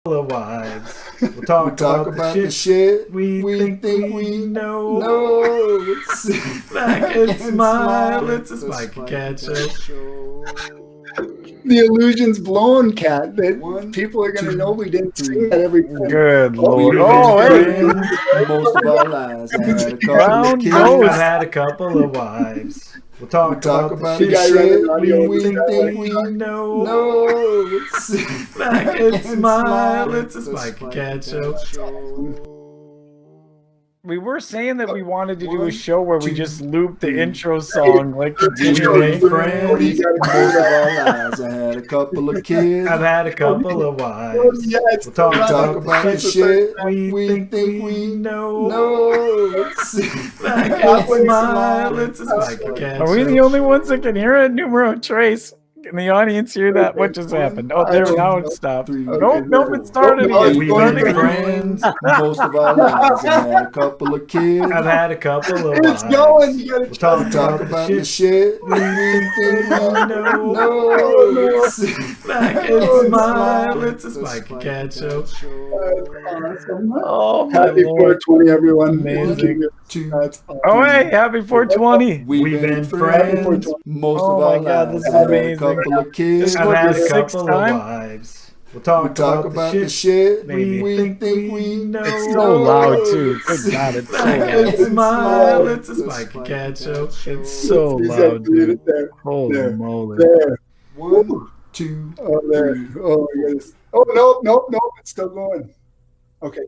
of wives. We'll talk, about the shit we think we know. Back and and smile. It's a Spike and Cat show. The illusion's blown, Cat. People are going to know we didn't sing that every time. Good Lord. we've Oh, been hey. friends. Most of our lives. I had a couple Brown of kids. Ghost. I've had a couple of wives. We'll talk, Talk about the the shit shit we think we know. know. Back and smile. It's a Spike and Cat show. We were saying that we wanted to do a show where we just loop the intro song like continually. We've been friends. Most of our lives. I had a couple of kids. I've had a couple of wives. We'll talk, Talk about the shit we think we know. know. Back and smile. It's a Spike and Cat Are we show. the only ones that can hear it? Numero Trace. Can the audience hear that? What just happened? Oh, there, now it stopped. Nope, it started Oh, again. We've Started been again. friends. Most of our lives. I had a couple of kids. I've had a couple of It's wives. going. You We'll gotta talk about the shit we think we we know. know. Back and smile. It's a Spike and Cat show. Oh, my Happy Lord. 420, everyone. Amazing. That's Oh, hey, happy 420. We've been friends. Most Oh of my our God, lives. this is I had a amazing. couple of kids. This I've What, had the a sixth couple time? of wives. We'll talk, Talk about the shit Maybe. we think we know. It's so loud, too. Good God, it's so Back and loud. smile. It's a Spike and Cat show. It's so loud, dude. Holy moly. There. 1, 2, Oh, there. Oh, my goodness. Oh, nope. It's still going. Okay.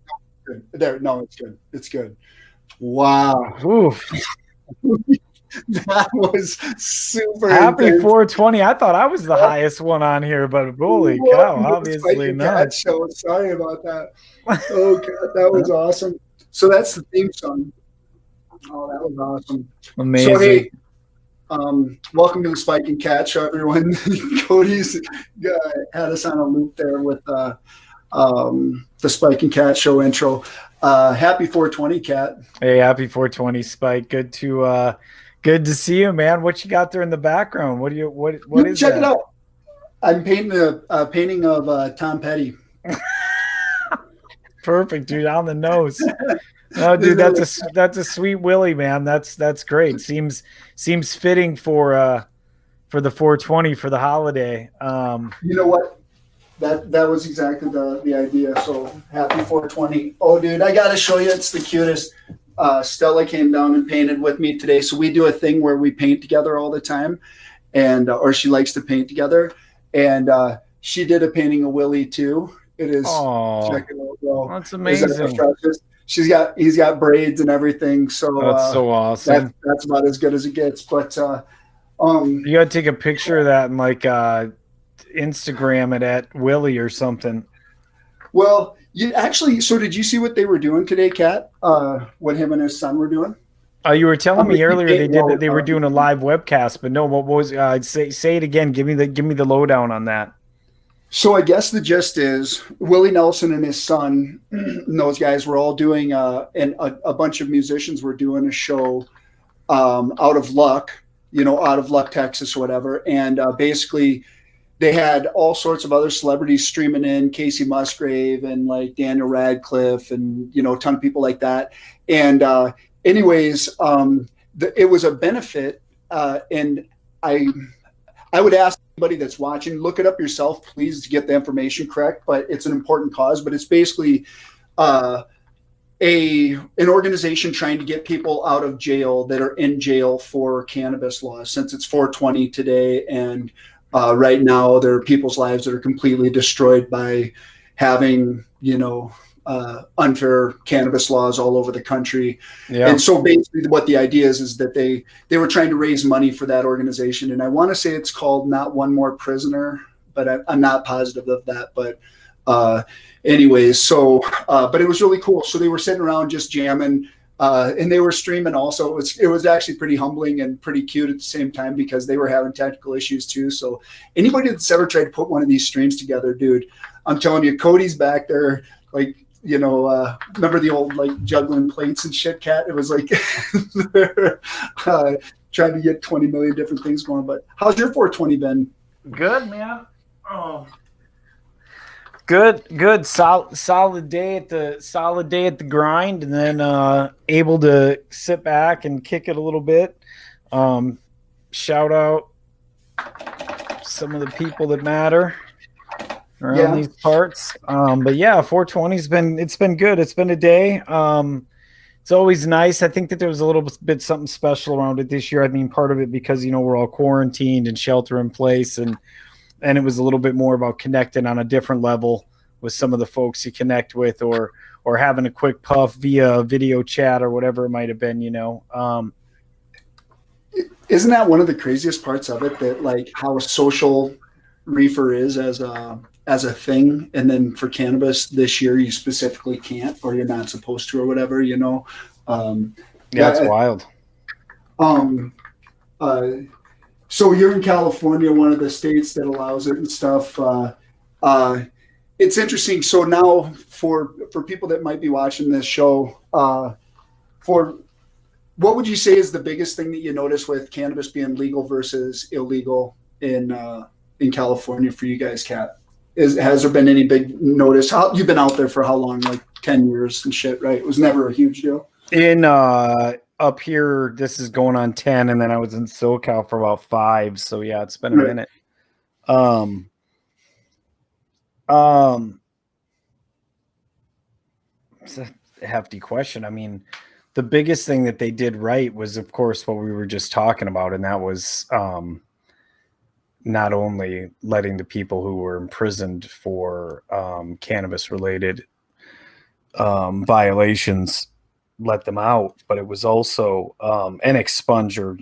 Good. There. No, it's good. It's good. Wow. Oof. That was super Happy intense. 420. I thought I was the highest one on here, but holy cow, Welcome to the obviously Spike and not. Cat show. Sorry about that. Oh, God, that was awesome. So that's the theme song. Oh, that was awesome. Amazing. So, hey, welcome to the Spike and Cat show, everyone. Cody's had us on a loop there with the Spike and Cat show intro. Happy 420, Cat. Hey, happy 420, Spike. Good to see you, man. What you got there in the background? What is Check that? it out. I'm painting a painting of Tom Petty. Perfect, dude. On the nose. No, dude, that's a sweet Willie, man. That's great. Seems fitting for the 420 for the holiday. You know what? That was exactly the idea. So happy 420. Oh, dude, I gotta show you. It's the cutest. Stella came down and painted with me today. So we do a thing where we paint together all the time, and or she likes to paint together. And she did a painting of Willie too. It is. Oh, Check it out, bro. that's Is that amazing. precious? He's got braids and everything. So That's so awesome. that's about as good as it gets. But You gotta take a picture of that and like Instagram it at Willie or something. well, you actually. So did you see what they were doing today, Kat? What him and his son were doing? You were telling me earlier they Well, were doing a live webcast, but no, what was say it again? Give me the lowdown on that. So I guess the gist is Willie Nelson and his son, and those guys were all doing, and a bunch of musicians were doing a show out of Luck, Texas or whatever. And basically they had all sorts of other celebrities streaming in, Casey Musgrave and like Daniel Radcliffe and, a ton of people like that. And anyways, it was a benefit. And I would ask anybody that's watching, look it up yourself, please, to get the information correct. But it's an important cause. But it's basically an organization trying to get people out of jail that are in jail for cannabis laws. Since it's 420 today, and right now there are people's lives that are completely destroyed by having, unfair cannabis laws all over the country. Yeah. And so basically what the idea is that they were trying to raise money for that organization. And I want to say it's called Not One More Prisoner, but I'm not positive of that. But anyways, but it was really cool. So they were sitting around just jamming, and they were streaming also. It was actually pretty humbling and pretty cute at the same time because they were having technical issues too. So anybody that's ever tried to put one of these streams together, dude, I'm telling you, Cody's back there, like, remember the old like juggling plates and shit, Cat? It was like trying to get 20 million different things going. But how's your 420 been? Good, man. Oh, Good. Solid day at the grind, and then able to sit back and kick it a little bit. Shout out some of the people that matter around these parts. But yeah, 420's been good. It's been a day. It's always nice. I think that there was a little bit something special around it this year. I mean, part of it because, we're all quarantined and shelter in place, and it was a little bit more about connecting on a different level with some of the folks you connect with, or having a quick puff via video chat or whatever it might have been, Isn't that one of the craziest parts of it, that like how a social reefer is as a thing, and then for cannabis this year you specifically can't, or you're not supposed to, or whatever, it's wild. So you're in California, one of the states that allows it and stuff. It's interesting. So now for people that might be watching this show, what would you say is the biggest thing that you notice with cannabis being legal versus illegal in California for you guys, Kat? Has there been any big notice? You've been out there for how long? Like 10 years and shit, right? It was never a huge deal. In up here, this is going on 10, and then I was in SoCal for about 5. So yeah, it's been a minute. It's a hefty question. I mean, the biggest thing that they did right was, of course, what we were just talking about, and that was not only letting the people who were imprisoned for cannabis-related violations let them out, but it was also and expunge or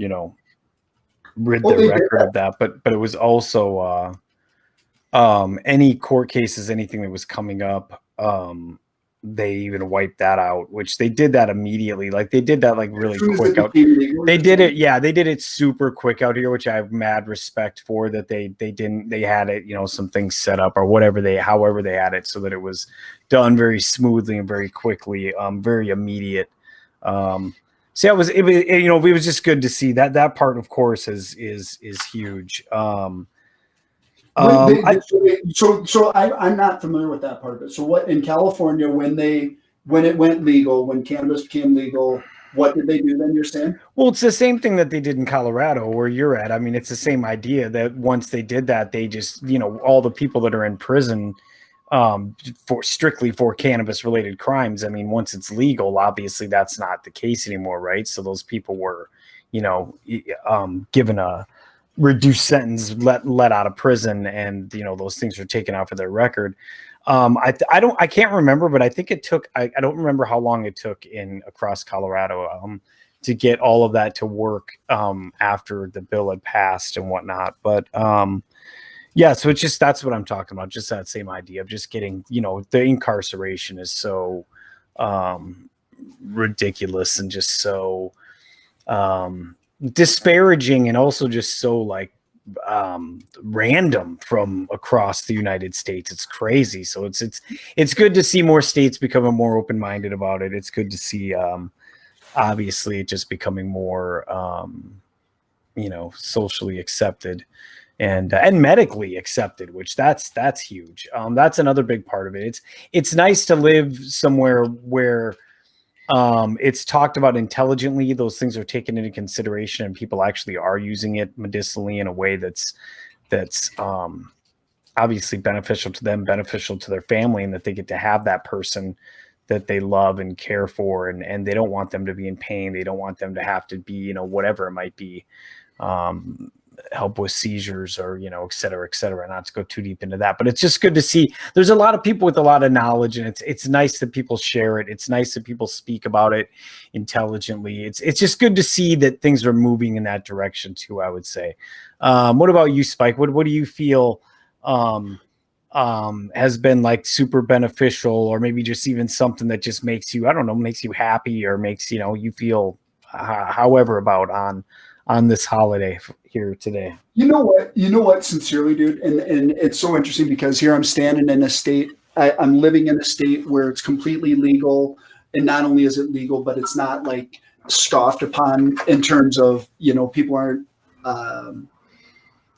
rid their record of that. But it was also any court cases, anything that was coming up. They even wiped that out, which they did that immediately. Like they did that like really quick out. They did it. Yeah, they did it super quick out here, which I have mad respect for, that they had it, some things set up or however they had it, so that it was done very smoothly and very quickly, very immediate. So yeah, it was just good to see that part, of course, is huge. I'm not familiar with that part of it. So what in California, when it went legal, when cannabis became legal, what did they do then, you're saying? Well, it's the same thing that they did in Colorado where you're at. I mean, it's the same idea that once they did that, they just, all the people that are in prison strictly for cannabis related crimes. I mean, once it's legal, obviously that's not the case anymore. Right. So those people were, given a reduced sentence, let out of prison, and those things are taken out for their record. I can't remember, but I think it took, I don't remember how long it took across Colorado to get all of that to work after the bill had passed and whatnot. But yeah, so it's just, that's what I'm talking about. Just that same idea of just getting, the incarceration is so ridiculous and just so disparaging, and also just so like random from across the United States. It's crazy. So it's good to see more states becoming more open-minded about it. It's good to see obviously it just becoming more socially accepted and medically accepted, which that's huge. That's another big part of it. It's nice to live somewhere where it's talked about intelligently. Those things are taken into consideration, and people actually are using it medicinally in a way that's obviously beneficial to them, beneficial to their family, and that they get to have that person that they love and care for, and they don't want them to be in pain. They don't want them to have to be, whatever it might be, help with seizures or, et cetera, not to go too deep into that. But it's just good to see there's a lot of people with a lot of knowledge, and it's nice that people share it. It's nice that people speak about it intelligently. It's just good to see that things are moving in that direction too, I would say. What about you, Spike? What do you feel has been like super beneficial, or maybe just even something that just makes you, I don't know, makes you happy, or makes, you feel however about on this holiday here today? You know what, sincerely, dude. And it's so interesting because here I'm standing in a state, I'm living in a state where it's completely legal. And not only is it legal, but it's not like scoffed upon in terms of, people aren't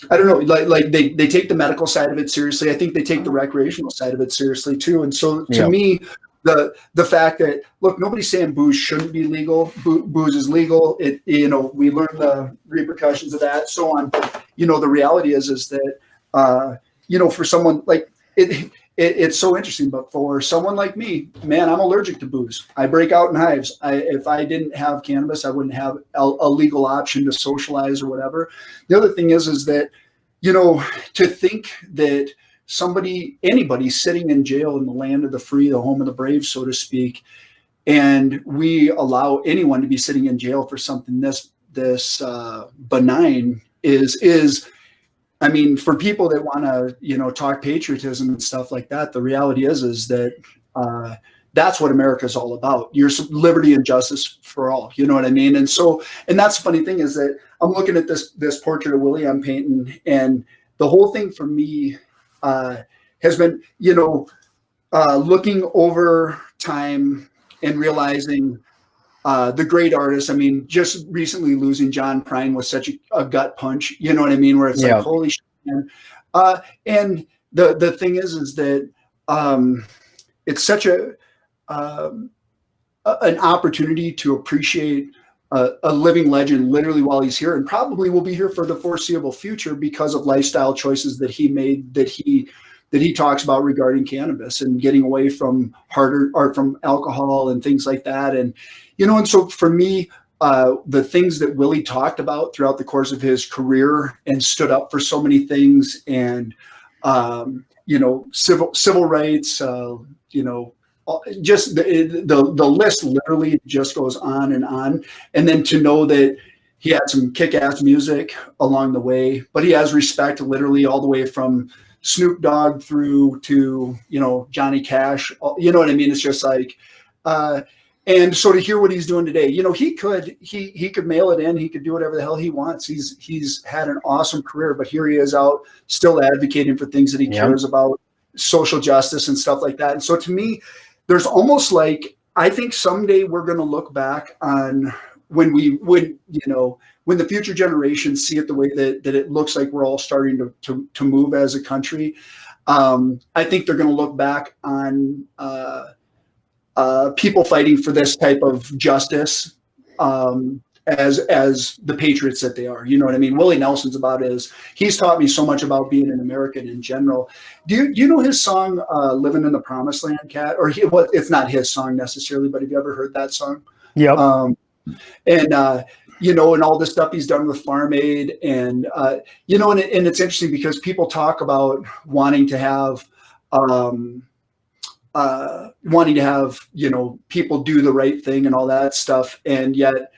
I don't know, like they take the medical side of it seriously. I think they take the recreational side of it seriously too. And so to me, the fact that, look, nobody's saying booze shouldn't be legal. Booze is legal. It, you know, we learn the repercussions of that, so on. But, you know, the reality is that, you know, for someone like it's so interesting, but for someone like me, man, I'm allergic to booze. I break out in hives. If I didn't have cannabis, I wouldn't have a legal option to socialize or whatever. The other thing is that, you know, to think that anybody sitting in jail in the land of the free, the home of the brave, so to speak, and we allow anyone to be sitting in jail for something this benign is, I mean, for people that want to, you know, talk patriotism and stuff like that, the reality is that that's what America is all about. Your liberty and justice for all. You know what I mean? And so, and that's the funny thing is that I'm looking at this portrait of Willie I'm painting, and the whole thing for me has been, you know, looking over time and realizing the great artists. I mean, just recently losing John Prine was such a gut punch. You know what I mean? Where it's like, holy shit, man. And the thing is that it's such an opportunity to appreciate a living legend literally while he's here, and probably will be here for the foreseeable future because of lifestyle choices that he made, that he talks about regarding cannabis and getting away from from alcohol and things like that. And, you know, and so for me, the things that Willie talked about throughout the course of his career and stood up for so many things, and, you know, civil rights, you know, just the list literally just goes on. And then to know that he had some kick-ass music along the way, but he has respect literally all the way from Snoop Dogg through to, you know, Johnny Cash. You know what I mean? It's just like, and so to hear what he's doing today, you know, he could mail it in. He could do whatever the hell he wants. He's had an awesome career, but here he is out still advocating for things that he cares about, social justice and stuff like that. And so to me, there's almost like, I think someday we're going to look back on when the future generations see it the way that it looks like we're all starting to move as a country. I think they're going to look back on people fighting for this type of justice as the patriots that they are. You know what I mean? Willie Nelson's he's taught me so much about being an American in general. Do you know his song, Living in the Promised Land, Kat? Or it's not his song necessarily, but have you ever heard that song? Yeah. And, you know, and all the stuff he's done with Farm Aid, and, you know, and it's interesting because people talk about wanting to have, you know, people do the right thing and all that stuff. And yet,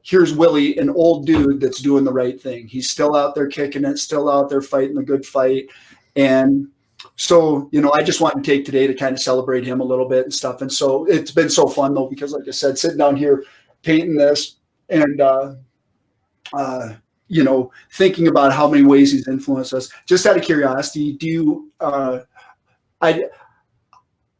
here's Willie, an old dude that's doing the right thing. He's still out there kicking it, still out there fighting the good fight. And so, you know, I just want to take today to kind of celebrate him a little bit and stuff. And so it's been so fun though, because like I said, sitting down here painting this and, you know, thinking about how many ways he's influenced us. Just out of curiosity, do you, I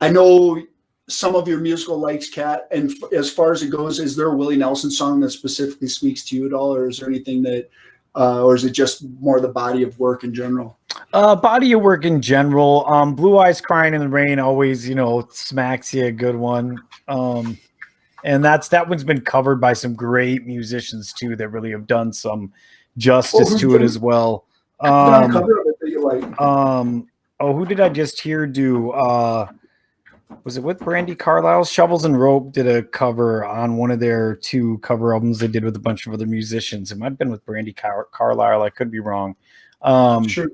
know some of your musical likes, Kat, and as far as it goes, is there a Willie Nelson song that specifically speaks to you at all, or is there anything that, or is it just more the body of work in general? Body of work in general. Blue Eyes Crying in the Rain always, you know, smacks you a good one. And that one's been covered by some great musicians too that really have done some justice to it as well. Who did I just hear do? Was it with Brandy Carlisle? Shovels and Rope did a cover on one of their 2 cover albums they did with a bunch of other musicians. It might have been with Brandy Carlisle. I could be wrong. Sure.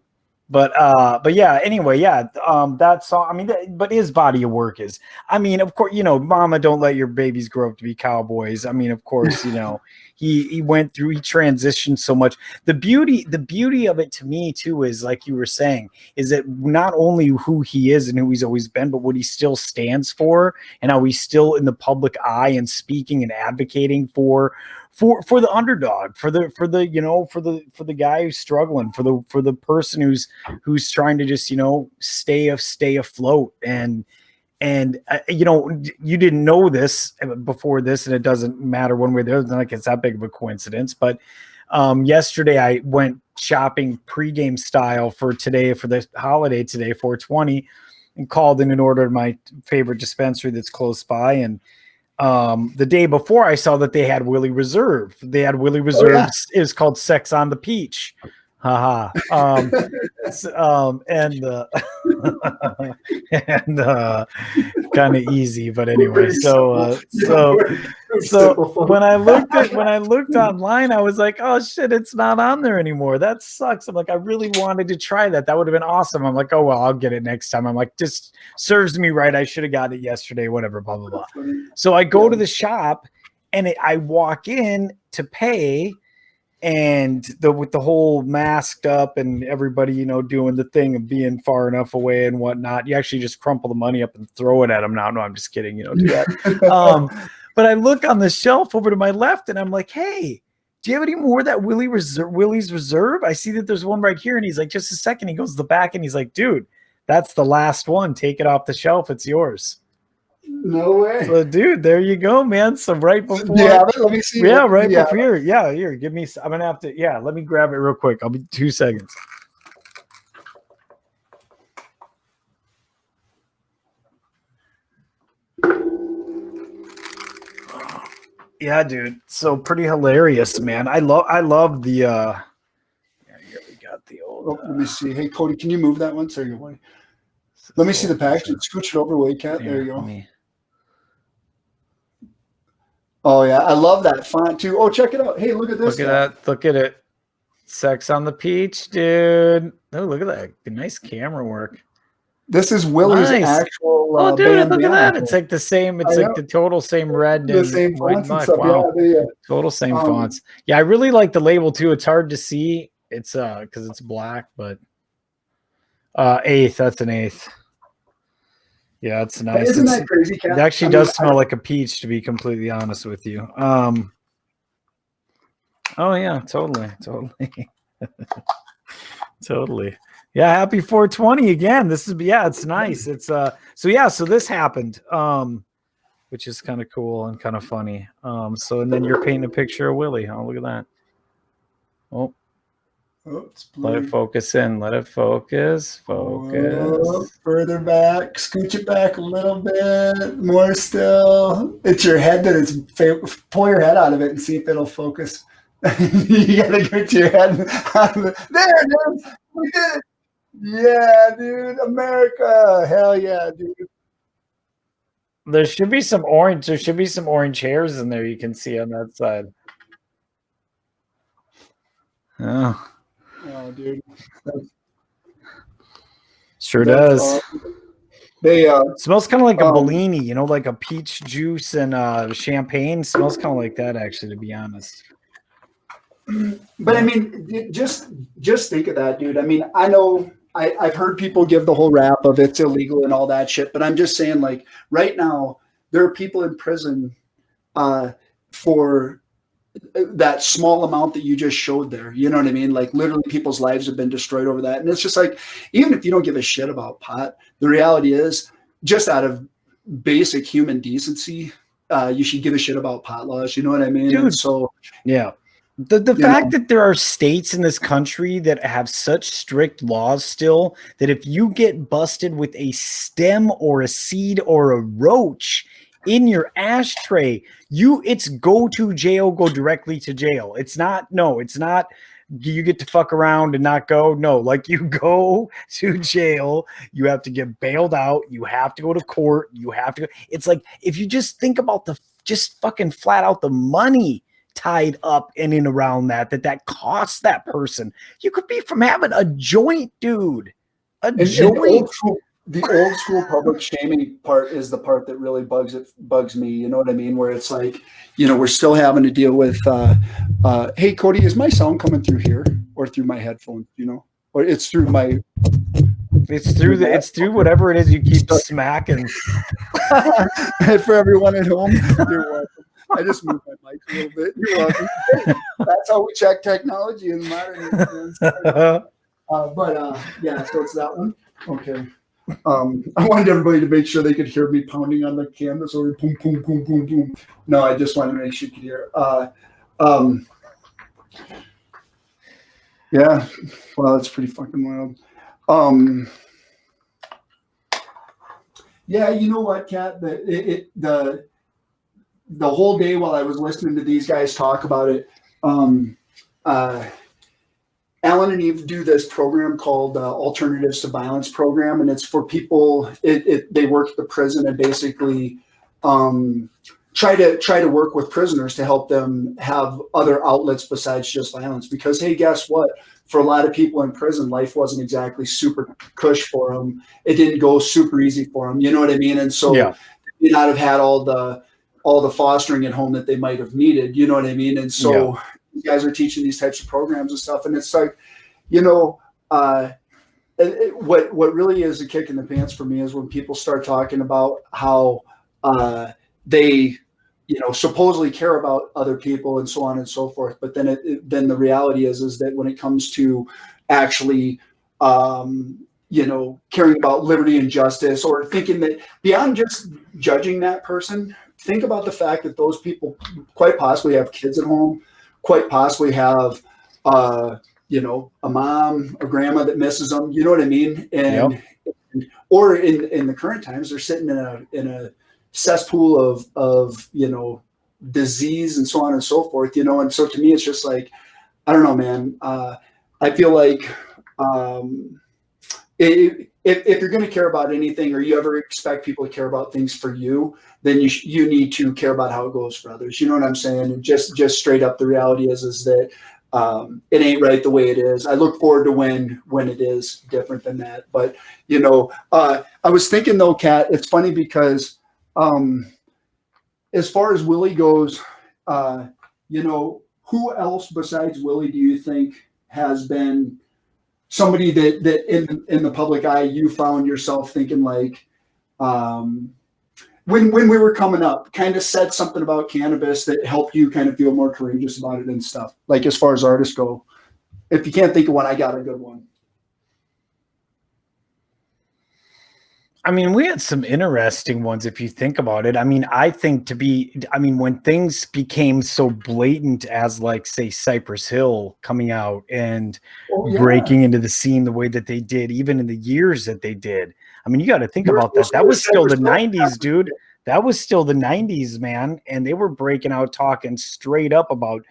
But yeah, anyway, yeah, that song, I mean, but his body of work is, I mean, of course, you know, Mama, Don't Let Your Babies Grow Up to Be Cowboys. I mean, of course, you know, he went through, he transitioned so much. The beauty of it to me too, is like you were saying, is that not only who he is and who he's always been, but what he still stands for and how he's still in the public eye and speaking and advocating for the underdog, for the you know, for the guy who's struggling, for the person who's trying to just, you know, stay afloat. And you know, you didn't know this before this, and it doesn't matter one way or the other. It's not like it's that big of a coincidence, but Yesterday I went shopping pregame style for the holiday today, 420, and called in and ordered my favorite dispensary that's close by. And the day before, I saw that they had Willie Reserve. They had Willie Reserve. It was called Sex on the Peach. Haha. And kind of easy, but anyway. So when I looked online, I was like, oh shit, it's not on there anymore. That sucks. I'm like, I really wanted to try that. That would have been awesome. I'm like, oh well, I'll get it next time. I'm like, just serves me right. I should have got it yesterday. Whatever. Blah blah blah. So I go to the shop and I walk in to pay. And with the whole masked up and everybody, you know, doing the thing of being far enough away and whatnot, you actually just crumple the money up and throw it at them now. No, I'm just kidding. You know, do that. But I look on the shelf over to my left and I'm like, hey, do you have any more of that Willie's Reserve? I see that there's one right here. And he's like, just a second. He goes to the back and he's like, dude, that's the last one. Take it off the shelf. It's yours. No way. So, dude, there you go, man. So right before, let me see. Yeah, right before here. Yeah, here. Give me. I'm gonna have to. Yeah, let me grab it real quick. I'll be 2 seconds. Yeah, dude. So pretty hilarious, man. I love the. Here we got the old. Let me see. Hey, Cody, can you move that one? So you're away. Let me see the package. Scooch it over, way, cat. There you go. Oh yeah, I love that font too. Oh, check it out. Hey, look at this. Look at that. Look at it. Sex on the Peach, dude. Oh, look at that. Nice camera work. This is Willie's actual. Oh, dude, look at that. It's like the same. It's like the total same red. The same fonts and stuff. Wow. Yeah, total same fonts. Yeah, I really like the label too. It's hard to see. It's because it's black, but eighth. That's an eighth. Yeah, it's nice. Isn't that crazy, Kat? It actually does smell like a peach, to be completely honest with you. Oh yeah, totally. Totally. Yeah, happy 420 again. It's nice. It's so this happened. Which is kind of cool and kind of funny. So and then you're painting a picture of Willie. Oh, look at that. Oh, let it focus in. Let it focus. Focus. Further back. Scooch it back a little bit. More still. It's your head that is. Pull your head out of it and see if it'll focus. You gotta get your head out of it. There, dude. We did it. Yeah, dude. America. Hell yeah, dude. There should be some orange. There should be some orange hairs in there. You can see on that side. Oh. Oh, dude. Sure does. Awesome. They smells kind of like a Bellini, you know, like a peach juice and champagne. Smells kind of like that, actually, to be honest. But I mean, just think of that, dude. I mean, I know I've heard people give the whole rap of it's illegal and all that shit, but I'm just saying, like, right now there are people in prison for that small amount that you just showed there. You know what I mean? Like, literally people's lives have been destroyed over that. And it's just like, even if you don't give a shit about pot, the reality is, just out of basic human decency, you should give a shit about pot laws. You know what I mean? Dude, and so yeah. The fact that there are states in this country that have such strict laws still, that if you get busted with a stem or a seed or a roach in your ashtray, it's go to jail, go directly to jail. It's not you get to fuck around and not go. No, like, you go to jail, you have to get bailed out, you have to go to court, you have to go. It's like, if you just think about just fucking flat out the money tied up in and around that costs that person. You could be from having a joint, dude. Joint. The old school public shaming part is the part that really bugs me. You know what I mean? Where it's like, you know, we're still having to deal with, hey, Cody, is my sound coming through here or through my headphones? You know, or it's through my. It's through whatever it is you keep smacking. For everyone at home, you're welcome. I just moved my mic a little bit. You're welcome. That's how we check technology in modern. Yeah, so it's that one. Okay. I wanted everybody to make sure they could hear me pounding on the canvas or boom, boom, boom, boom, boom. No, I just wanted to make sure you could hear. Yeah. Well, that's pretty fucking wild. Yeah, you know what, Kat? The whole day while I was listening to these guys talk about it, uh, Alan and Eve do this program called Alternatives to Violence program, and it's for people. They work at the prison and basically try to work with prisoners to help them have other outlets besides just violence. Because hey, guess what? For a lot of people in prison, life wasn't exactly super cush for them. It didn't go super easy for them. You know what I mean? And so they may not have had all the fostering at home that they might have needed. You know what I mean? And so you guys are teaching these types of programs and stuff, and it's like, you know, what really is a kick in the pants for me is when people start talking about how they, you know, supposedly care about other people and so on and so forth, but then then the reality is that when it comes to actually, you know, caring about liberty and justice, or thinking that beyond just judging that person, think about the fact that those people quite possibly have kids at home, quite possibly have, you know, a mom, a grandma that misses them. You know what I mean? And or in the current times, they're sitting in a cesspool of you know, disease and so on and so forth. You know, and so to me, it's just like, I don't know, man. I feel like if you're going to care about anything, or you ever expect people to care about things for you, then you need to care about how it goes for others. You know what I'm saying? And just straight up, the reality is that it ain't right the way it is. I look forward to when it is different than that. But you know, I was thinking though, Kat, it's funny because as far as Willie goes, you know, who else besides Willie do you think has been somebody that in the public eye you found yourself thinking like, when we were coming up, kind of said something about cannabis that helped you kind of feel more courageous about it and stuff, like as far as artists go? If you can't think of one, I got a good one. I mean, we had some interesting ones if you think about it. I mean, when things became so blatant as, like, say, Cypress Hill coming out and breaking into the scene the way that they did, even in the years that they did. I mean, you got to think about that. That was still the 90s, dude. That was still the 90s, man. And they were breaking out talking straight up about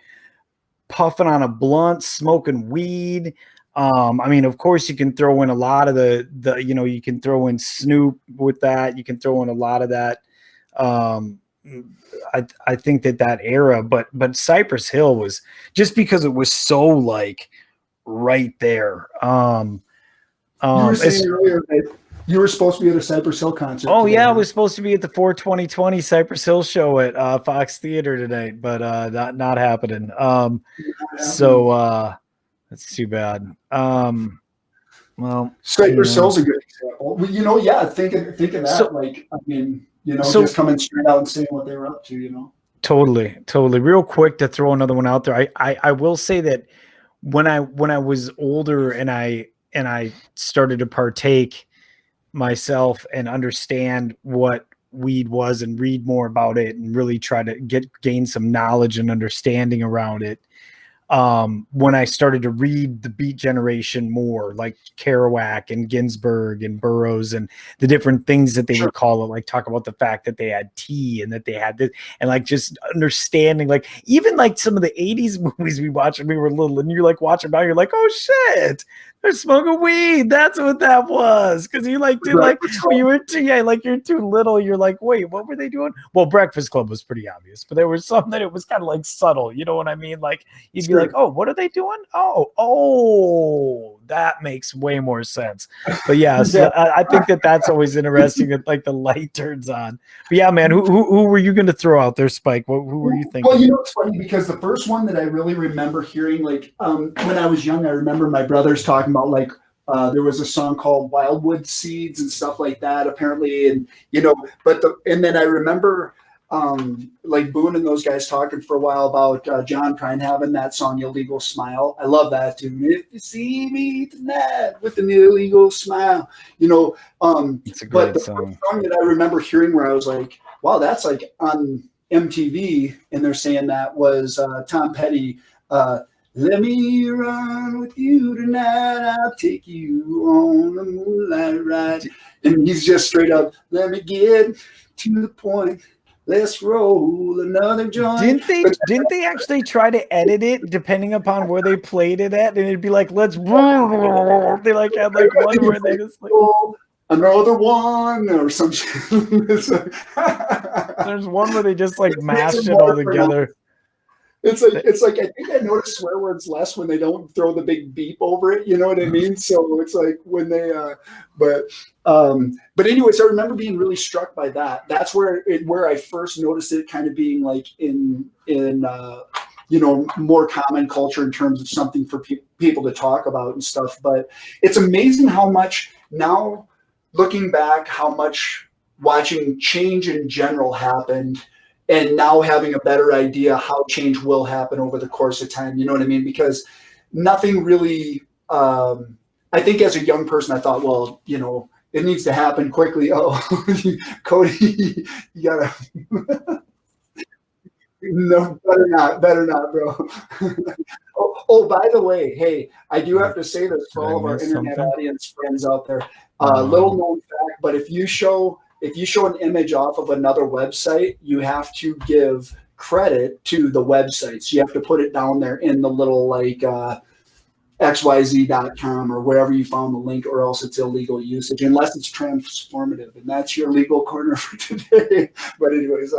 puffing on a blunt, smoking weed. I mean, of course, you can throw in a lot of the you know, you can throw in Snoop with that. You can throw in a lot of that. I think that era, but Cypress Hill was just because it was so like right there. You were saying earlier that you were supposed to be at a Cypress Hill concert. Oh today. Yeah, I was supposed to be at the 4/20/20 Cypress Hill show at Fox Theater tonight, but not happening. So that's too bad. Well, Cypress Hill's a good example. Well, you know, yeah, thinking that, so, like, I mean, you know, just coming straight out and saying what they were up to, you know. Totally. Real quick to throw another one out there. I will say that when I was older and I started to partake myself and understand what weed was and read more about it and really try to gain some knowledge and understanding around it. When I started to read the Beat Generation more, like Kerouac and Ginsberg and Burroughs and the different things that they would call it, like talk about the fact that they had tea and that they had this, and like just understanding, like even like some of the 80s movies we watched when we were little, and you're like watching now, you're like, oh shit, they're smoking weed. That's what that was. Cause you like did like when you were too, like you're too little, you're like, wait, what were they doing? Well, Breakfast Club was pretty obvious, but there was some that it was kind of like subtle. You know what I mean? Like you'd be like, oh, what are they doing? Oh, that makes way more sense. But yeah, so I think that's always interesting that like the light turns on. But yeah, man, who were you going to throw out there, Spike? Who were you thinking? Well, you know, it's funny because the first one that I really remember hearing, like when I was young, I remember my brothers talking about like there was a song called Wildwood Seeds and stuff like that, apparently, and you know, and then I remember like Boone and those guys talking for a while about John Prine having that song Illegal Smile. I love that tune. If you see me tonight with an illegal smile, you know, it's a great song that I remember hearing where I was like, wow, that's like on MTV, and they're saying that was Tom Petty Let me run with you tonight. I'll take you on a moonlight ride. And he's just straight up, let me get to the point. Let's roll another joint. Didn't they actually try to edit it depending upon where they played it at? And it'd be like, let's they like had like one where they just like another one or some shit. there's one where they just like mashed it all together. It's like I think I notice swear words less when they don't throw the big beep over it. You know what I mean? So it's like when they, but anyways, I remember being really struck by that. That's where I first noticed it kind of being like in more common culture in terms of something for people to talk about and stuff. But it's amazing how much now, looking back, how much watching change in general happened. And now having a better idea how change will happen over the course of time. You know what I mean? Because nothing really, I think as a young person, I thought, well, it needs to happen quickly. Oh, Cody, you gotta, no, better not, bro. Oh, by the way, hey, I do have to say this for all of our internet audience friends out there. Little known fact, but if you show an image off of another website, you have to give credit to the website. So you have to put it down there in the little like xyz.com or wherever you found the link, or else it's illegal usage unless it's transformative. And that's your legal corner for today. But anyways,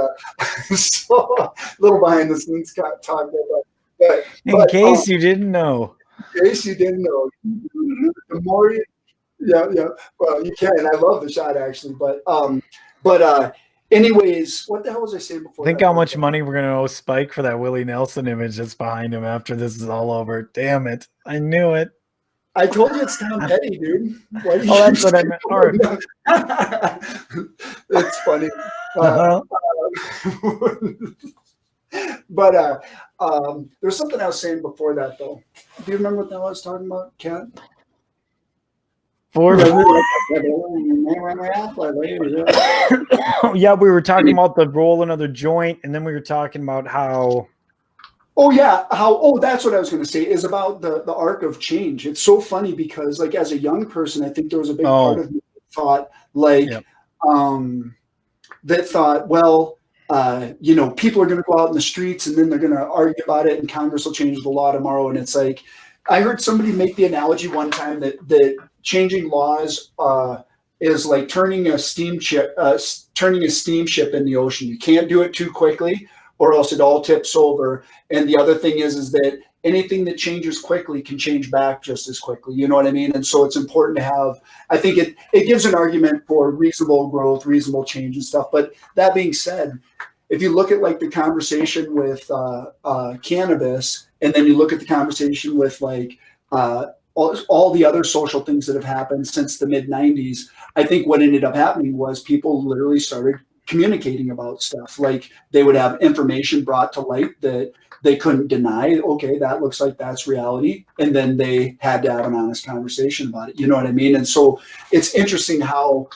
so a little behind the scenes talk about. In case you didn't know. The more you, yeah. Well, you can. I love the shot actually, but anyways, what the hell was I saying before? Think how much money we're gonna owe Spike for that Willie Nelson image that's behind him after this is all over. Damn it! I knew it. I told you it's Tom Petty, dude. That's what I meant. All right. It's funny. But there's something I was saying before that though. Do you remember what the hell I was talking about, Kat? Yeah, we were talking about the roll another joint, and then we were talking about how. That's what I was going to say is about the arc of change. It's so funny because, like, as a young person, I think there was a big part of me that thought, like, well, people are going to go out in the streets and then they're going to argue about it, and Congress will change the law tomorrow. And it's like, I heard somebody make the analogy one time that changing laws is like turning a steamship in the ocean. You can't do it too quickly, or else it all tips over. And the other thing is that anything that changes quickly can change back just as quickly. You know what I mean? And so it's important to have. I think it gives an argument for reasonable growth, reasonable change, and stuff. But that being said, if you look at like the conversation with cannabis, and then you look at the conversation with like all the other social things that have happened since the mid 90s, I think what ended up happening was people literally started communicating about stuff. Like they would have information brought to light that they couldn't deny. Okay, that looks like that's reality. And then they had to have an honest conversation about it. You know what I mean? And so it's interesting how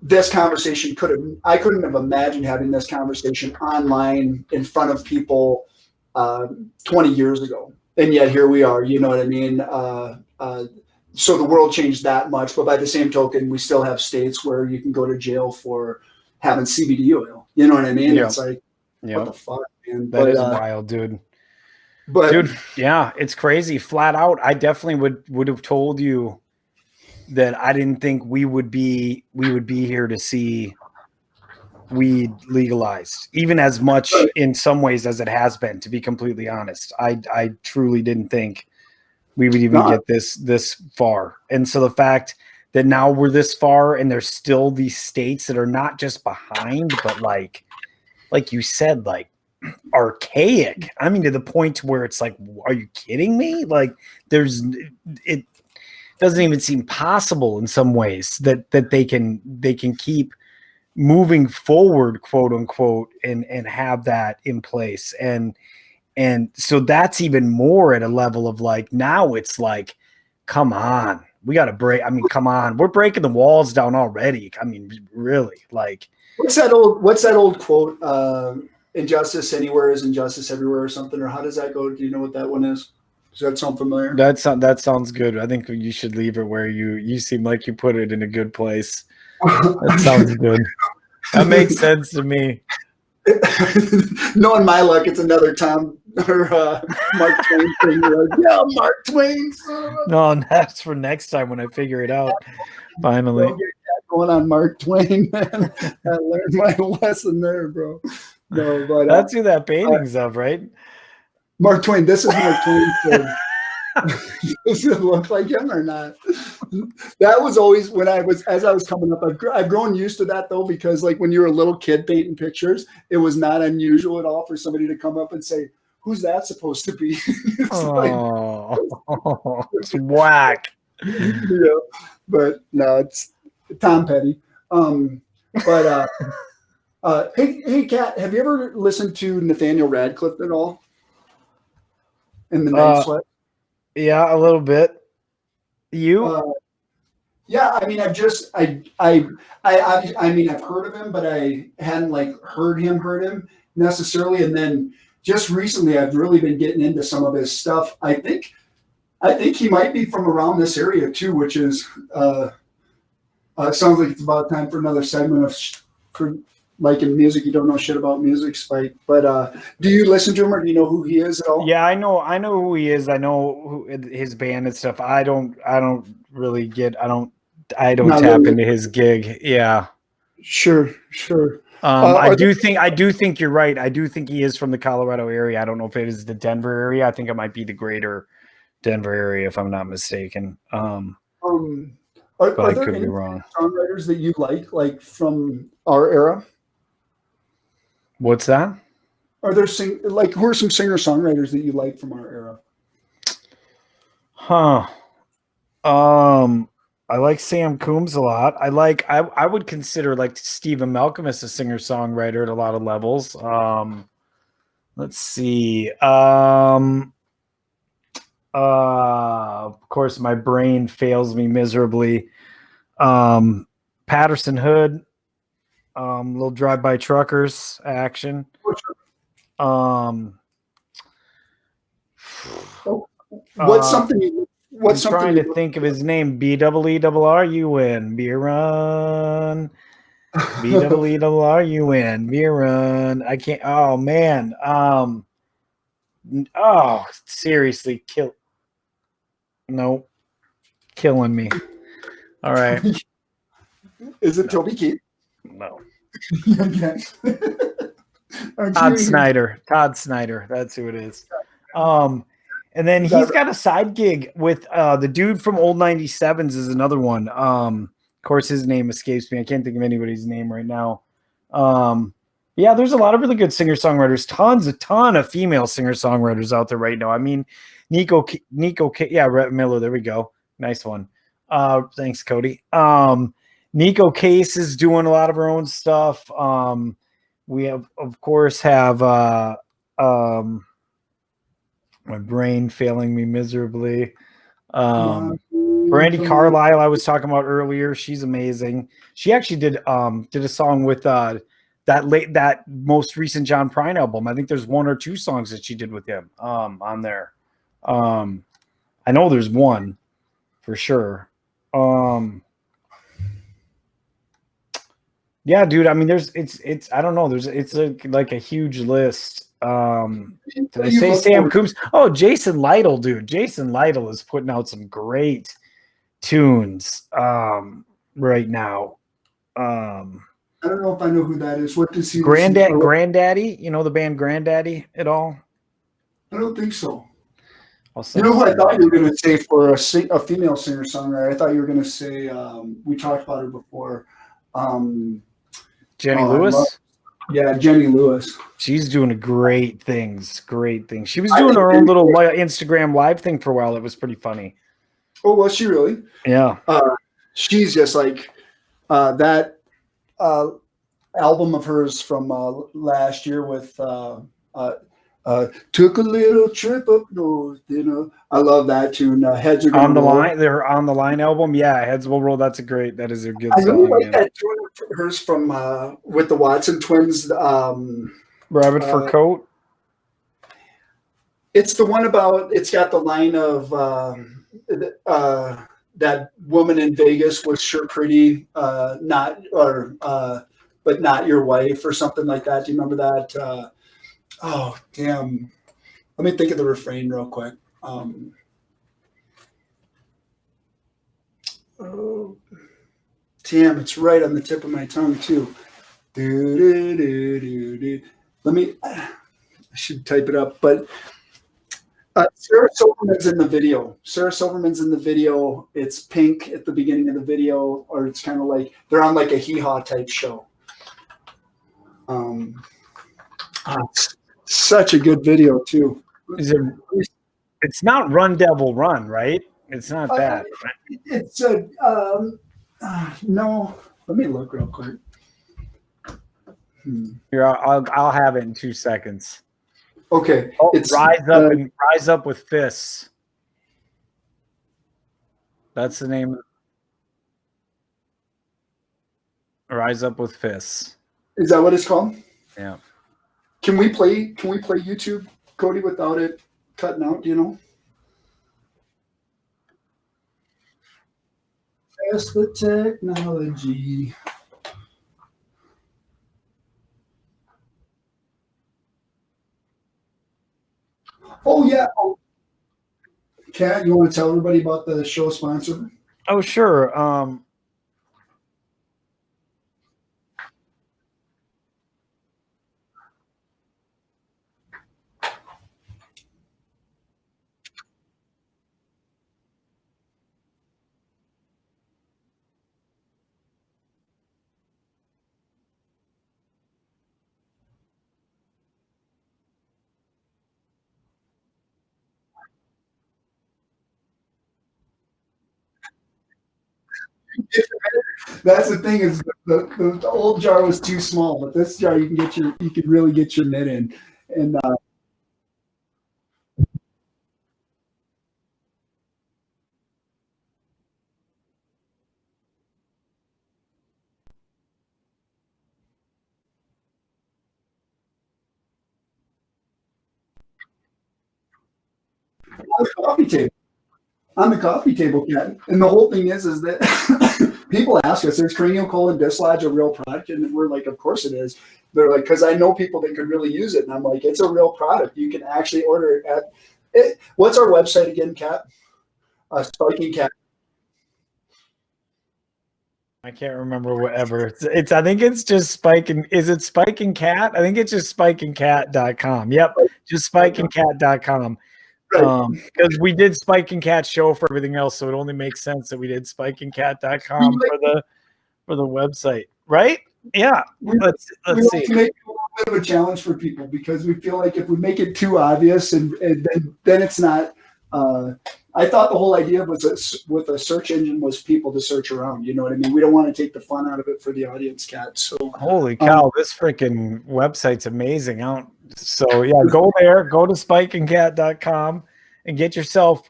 this conversation I couldn't have imagined having this conversation online in front of people 20 years ago. And yet here we are, you know what I mean? So the world changed that much, but by the same token, we still have states where you can go to jail for having CBD oil. You know what I mean? Yeah. It's like, what the fuck, man? That is wild, dude. But dude, yeah, it's crazy. Flat out, I definitely would have told you that I didn't think we would be here to see weed legalized, even as much in some ways as it has been, to be completely honest. I truly didn't think we would even get this far. And so the fact that now we're this far and there's still these states that are not just behind, but like you said, like archaic. I mean, to the point where it's like, are you kidding me? Like it doesn't even seem possible in some ways that they can keep moving forward, quote unquote, and have that in place. And so that's even more at a level of like, now it's like, come on, we got to break. I mean, come on, we're breaking the walls down already. I mean, really, like what's that old quote? Injustice Anywhere is Injustice Everywhere or something, or how does that go? Do you know what that one is? Does that sound familiar? That sounds good. I think you should leave it where you seem like you put it in a good place. That sounds good. That makes sense to me. Knowing my luck, it's another Tom or Mark Twain thing. You're like, yeah, Mark Twain. No, and that's for next time when I figure it out. Finally. Don't get that going on Mark Twain, man. I learned my lesson there, bro. No, but that's who that painting's of, right? Mark Twain. This is Mark Twain. Does it look like him or not? That was always as I was coming up. I've grown used to that though, because like when you were a little kid painting pictures, it was not unusual at all for somebody to come up and say, "Who's that supposed to be?" It's whack. Yeah, but no, it's Tom Petty. Hey, Kat, have you ever listened to Nathaniel Radcliffe at all? In the Night Sweat? Yeah, a little bit. You? Yeah, I mean, I've heard of him, but I hadn't like heard him necessarily. And then just recently, I've really been getting into some of his stuff. I think he might be from around this area too, which is sounds like it's about time for another segment of for liking music. You don't know shit about music, Spike. But do you listen to him, or do you know who he is at all? Yeah, I know who he is. I know his band and stuff. I don't really get. I don't tap into his gig. Yeah, sure. I do think you're right. I do think he is from the Colorado area. I don't know if it is the Denver area. I think it might be the greater Denver area, if I'm not mistaken. But I could be wrong. Songwriters that you like from our era? What's that? Are there who are some singer-songwriters that you like from our era? I like Sam Coombs a lot. I would consider like Stephen Malcolm as a singer-songwriter at a lot of levels. Let's see. Of course, my brain fails me miserably. Patterson Hood, little drive-by truckers action. What's something? I'm trying to think of his name. BEERRUN. Beer Run. BEERRUN. Beer Run. I can't. Oh man. Seriously, killing me. All right. Is it Toby Keith? No. Todd Snyder. That's who it is. And then he's got a side gig with the dude from Old 97s is another one. Of course, his name escapes me. I can't think of anybody's name right now. Yeah, there's a lot of really good singer-songwriters. A ton of female singer-songwriters out there right now. I mean, Nico, Rhett Miller. There we go. Nice one. Thanks, Cody. Nico Case is doing a lot of her own stuff. We have my brain failing me miserably. Brandy Carlisle, I was talking about earlier. She's amazing. She actually did a song with that most recent John Prine album. I think there's one or two songs that she did with him on there. I know there's one for sure. Yeah, dude. I mean, it's I don't know. It's like a huge list. Did I say Sam Coombs? Oh, Jason Lytle, dude. Jason Lytle is putting out some great tunes right now. I don't know if I know who that is. What does he? Granddaddy. You know the band Granddaddy at all? I don't think so. You know what I thought you were going to say for a female singer-songwriter? I thought you were going to say we talked about her before. Jenny Lewis. Yeah, Jenny Lewis. She's doing great things. She was doing her own little Instagram live thing for a while. It was pretty funny. Oh, was she really? Yeah. She's just like that album of hers from last year with took a little trip up north. You know, I love that tune. Heads Are on the Line. They're On the Line album. Yeah, Heads Will Roll. That is a good song. I really like that tune of hers from with the Watson twins. Rabbit Fur Coat. It's the one about. It's got the line of that woman in Vegas was sure pretty, but not your wife or something like that. Do you remember that? Oh damn! Let me think of the refrain real quick. Oh, damn! It's right on the tip of my tongue too. Let me. I should type it up, but Sarah Silverman's in the video. Sarah Silverman's in the video. It's pink at the beginning of the video, or it's kind of like they're on like a hee-haw type show. Such a good video too. Is it? It's not Run Devil Run, right? It's not that. Right? It's a no. Let me look real quick. Here, I'll have it in 2 seconds. Okay, Oh, it's rise up with fists. That's the name. Rise Up with Fists. Is that what it's called? Yeah. Can we play YouTube, Cody, without it cutting out? Do you know? Test the technology. Oh yeah. Oh. Kat, you want to tell everybody about the show sponsor? Oh, sure. That's the thing is the old jar was too small, but this jar you can really get your mitt in. And on the coffee table, Ken. And the whole thing is that people ask us, is cranial colon dislodge a real product? And we're like, of course it is. They're like, because I know people that could really use it. And I'm like, it's a real product. You can actually order it at it. What's our website again, Kat? Spiking Cat. I can't remember whatever. It's I think it's just Spike and is it Spike and Cat? I think it's just spikeandcat.com. Yep, just spikeandcat.com. Because we did Spike and Cat show for everything else, so it only makes sense that we did spikeandcat.com for the website, right? Yeah. Let's see. To make it a little bit of a challenge for people because we feel like if we make it too obvious and then it's not. I thought the whole idea was with a search engine was people to search around. You know what I mean? We don't want to take the fun out of it for the audience, Cat. So holy cow, this freaking website's amazing. So yeah, go there, go to spikeandcat.com and get yourself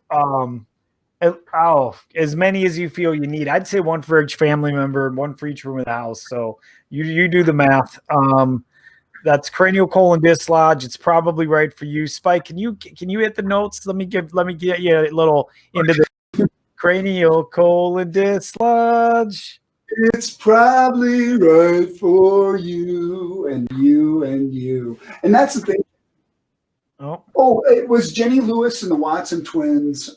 as many as you feel you need. I'd say one for each family member, one for each room of the house. So you do the math. That's cranial colon dislodge. It's probably right for you. Spike, can you hit the notes? Let me get you a little into the cranial colon dislodge. It's probably right for you and you and you. And that's the thing. Oh, it was Jenny Lewis and the Watson twins.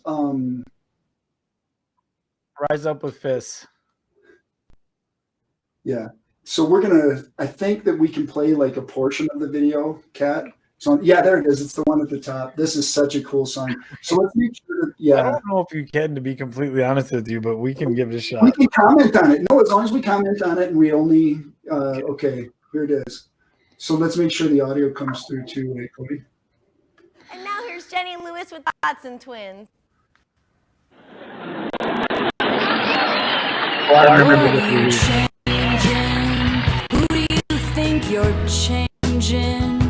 Rise Up with Fists. Yeah. So I think that we can play like a portion of the video, Kat. So yeah, there it is. It's the one at the top. This is such a cool song. So let's make sure I don't know if you can, to be completely honest with you, but we can give it a shot. We can comment on it. No, as long as we comment on it and we only, okay, here it is. So let's make sure the audio comes through too, right, Cody? And now here's Jenny Lewis with the Watson twins. Well, I remember the Who do you think you're changing?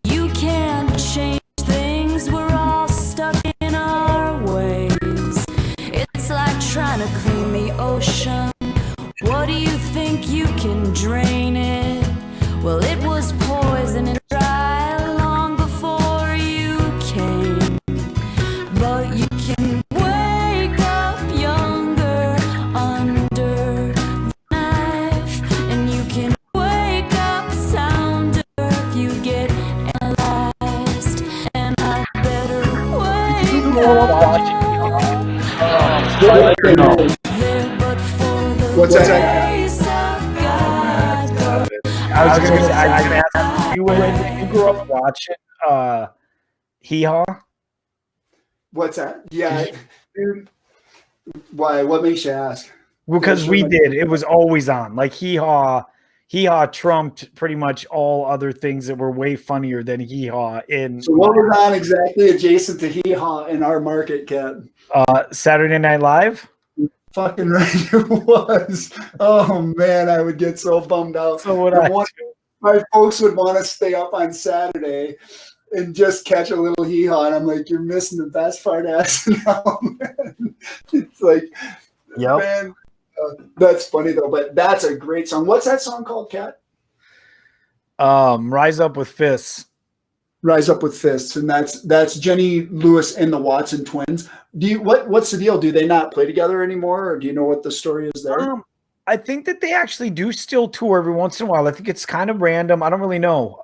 You can't change things, we're all stuck in our ways. It's like trying to clean the ocean. What do you think you can drain it? Well, it was poison and dry. up watching What's that? grace of God. I was gonna say, I was gonna ask you when you grew up watching Hee Haw. What's that? Yeah, dude. Why? What makes you ask? Because we did. It was always on. Like Hee Haw trumped pretty much all other things that were way funnier than Hee Haw in So what was on exactly adjacent to Hee Haw in our market, Ken? Saturday Night Live. Fucking right, it was. Oh man, I would get so bummed out. So what My folks would want to stay up on Saturday and just catch a little Hee Haw, and I'm like, you're missing the best part of SNL, man. It's like, Yep. man, that's funny though. But that's a great song. What's that song called, Kat? Rise Up with Fists. Rise Up with Fists, and that's Jenny Lewis and the Watson twins. What's the deal? Do they not play together anymore, or do you know what the story is there? I think that they actually do still tour every once in a while. I think it's kind of random. I don't really know.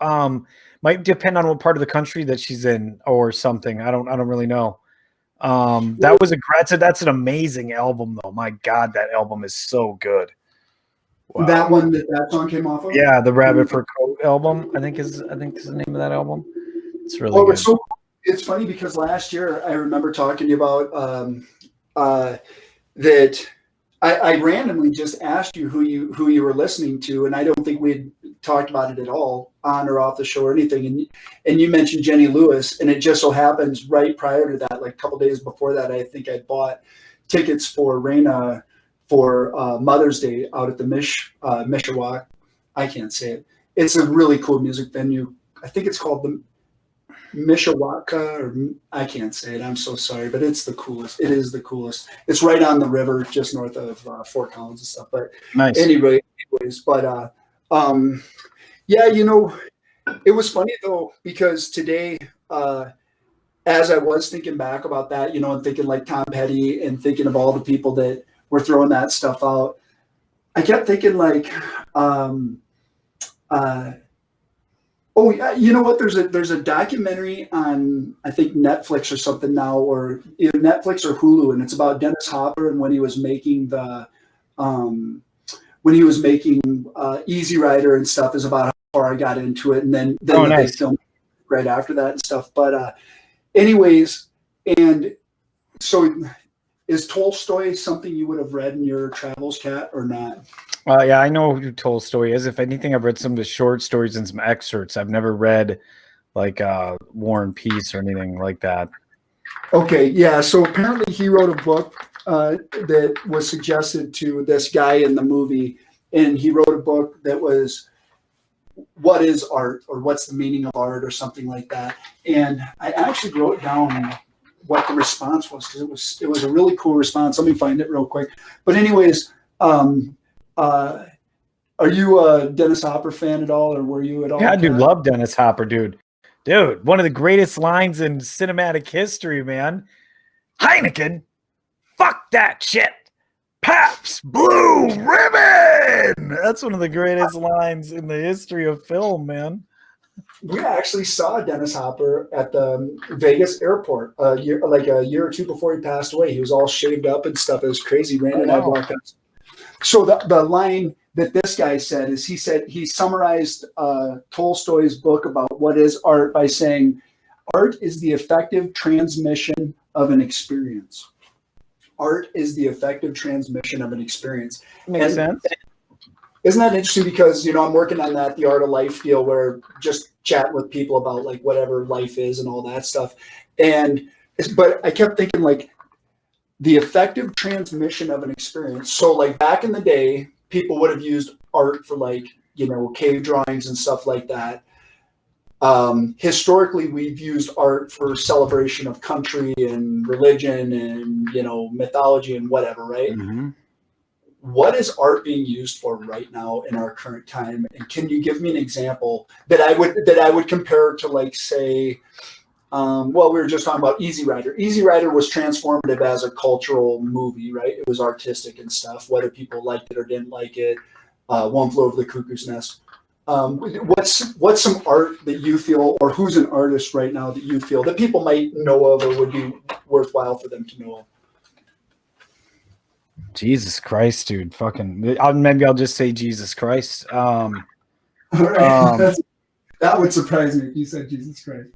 Might depend on what part of the country that she's in or something. I don't really know. That's an amazing album though. My God, that album is so good. Wow. That song came off of? Yeah, the Rabbit Fur Coat album, I think is the name of that album. It's really good. It's funny because last year I remember talking to you about that I randomly just asked you who you were listening to, and I don't think we'd talked about it at all on or off the show or anything. And you mentioned Jenny Lewis, and it just so happens right prior to that, like a couple days before that, I think I bought tickets for Raina for Mother's Day out at the Mishawaka. I can't say it. It's a really cool music venue. I think it's called the Mishawaka, or I can't say it. I'm so sorry, but it's the coolest. It is the coolest. It's right on the river, just north of Fort Collins and stuff. But nice. Anyways, yeah, it was funny though, because today, as I was thinking back about that, and thinking like Tom Petty and thinking of all the people that were throwing that stuff out, I kept thinking like, oh yeah, you know what? There's a documentary on, I think, Netflix or something now, or either Netflix or Hulu, and it's about Dennis Hopper and when he was making Easy Rider and stuff, is about how far I got into it, and then nice. They filmed right after that and stuff. But anyways, and so is Tolstoy something you would have read in your travels, Kat, or not? Yeah, I know who Tolstoy is. If anything, I've read some of the short stories and some excerpts. I've never read like War and Peace or anything like that. Okay, yeah. So apparently he wrote a book that was suggested to this guy in the movie, and he wrote a book that was "What is art?" or "What's the meaning of art?" or something like that. And I actually wrote down what the response was, because it was a really cool response. Let me find it real quick. But anyways, are you a Dennis Hopper fan at all, or were you at all? Yeah, I do love Dennis Hopper, dude. Dude, one of the greatest lines in cinematic history, man. Heineken, fuck that shit. Pabst Blue Ribbon. That's one of the greatest lines in the history of film, man. We actually saw Dennis Hopper at the Vegas airport a year or two before he passed away. He was all shaved up and stuff. It was crazy. Rand and I walked up. So the line that this guy said is, he summarized Tolstoy's book about what is art by saying, art is the effective transmission of an experience. Art is the effective transmission of an experience. Makes sense. Isn't that interesting? Because, I'm working on that The Art of Life deal, where just chatting with people about like whatever life is and all that stuff. But I kept thinking like the effective transmission of an experience. So like back in the day, people would have used art for like, cave drawings and stuff like that. Historically, we've used art for celebration of country and religion and, mythology and whatever, right? Mm-hmm. What is art being used for right now in our current time? And can you give me an example that I would compare to, like, say, we were just talking about Easy Rider. Easy Rider was transformative as a cultural movie, right? It was artistic and stuff, whether people liked it or didn't like it. One Flew Over the Cuckoo's Nest. What's some art that you feel, or who's an artist right now that you feel that people might know of or would be worthwhile for them to know? Jesus Christ, dude. Maybe I'll just say Jesus Christ. All right. That would surprise me if you said Jesus Christ.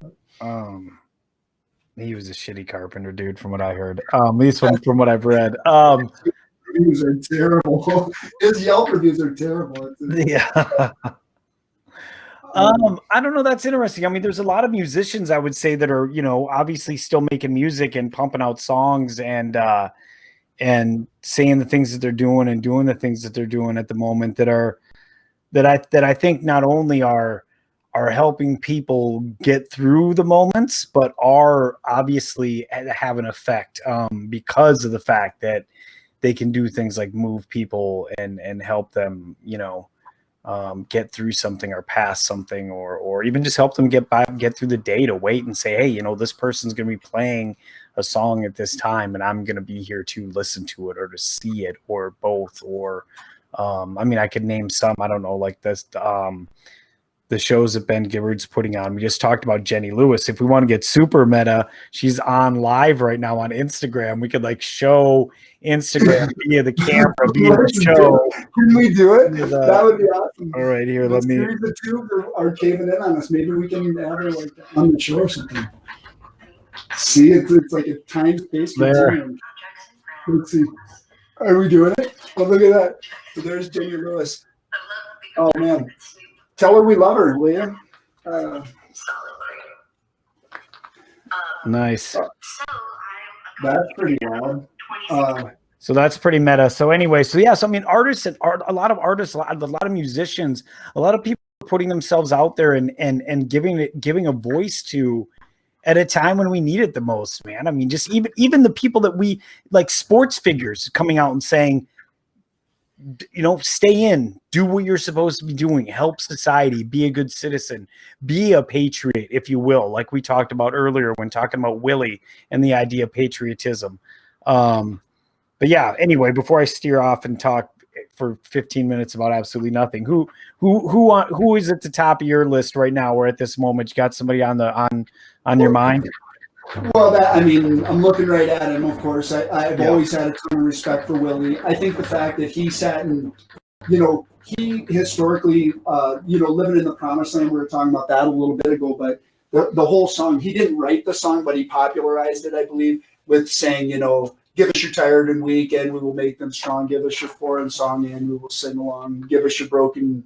He was a shitty carpenter, dude, from what I heard. At least from what I've read. Reviews are terrible. His Yelp reviews are terrible. Yeah. I don't know. That's interesting. I mean, there's a lot of musicians I would say that are, obviously still making music and pumping out songs and saying the things that they're doing and doing the things that they're doing at the moment that I think not only are helping people get through the moments, but are obviously have an effect because of the fact that they can do things like move people and help them, get through something or past something, or even just help them get through the day to wait and say, hey, this person's going to be playing a song at this time and I'm going to be here to listen to it or to see it or both. Or, I could name some, I don't know, like this, the shows that Ben Gibbard's putting on. We just talked about Jenny Lewis. If we want to get super meta, she's on live right now on Instagram. We could show Instagram via the camera, via the show. Can we do it? That would be awesome. All right, here, let me. The two are caving in on us. Maybe we can have her on the show or something. See, it's like a time space continuum. Let's see. Are we doing it? Oh, look at that. So there's Jenny Lewis. Oh man. Tell her we love her, will you? Nice. That's pretty wild. So that's pretty meta. So anyway, artists and a lot of artists, a lot of musicians, a lot of people are putting themselves out there and giving a voice to at a time when we need it the most, man. I mean, just even the people that we like, sports figures coming out and saying, stay in, do what you're supposed to be doing, help society, be a good citizen, be a patriot, if you will, like we talked about earlier when talking about Willie and the idea of patriotism. But yeah, anyway, before I steer off and talk for 15 minutes about absolutely nothing, who is at the top of your list right now or at this moment? You got somebody on your mind? Well, I'm looking right at him, of course. I've always had a ton of respect for Willie. I think the fact that he sat and, he historically, living in the promised land, we were talking about that a little bit ago, but the whole song, he didn't write the song, but he popularized it, I believe, with saying, give us your tired and weak and we will make them strong. Give us your foreign song and we will sing along. Give us your broken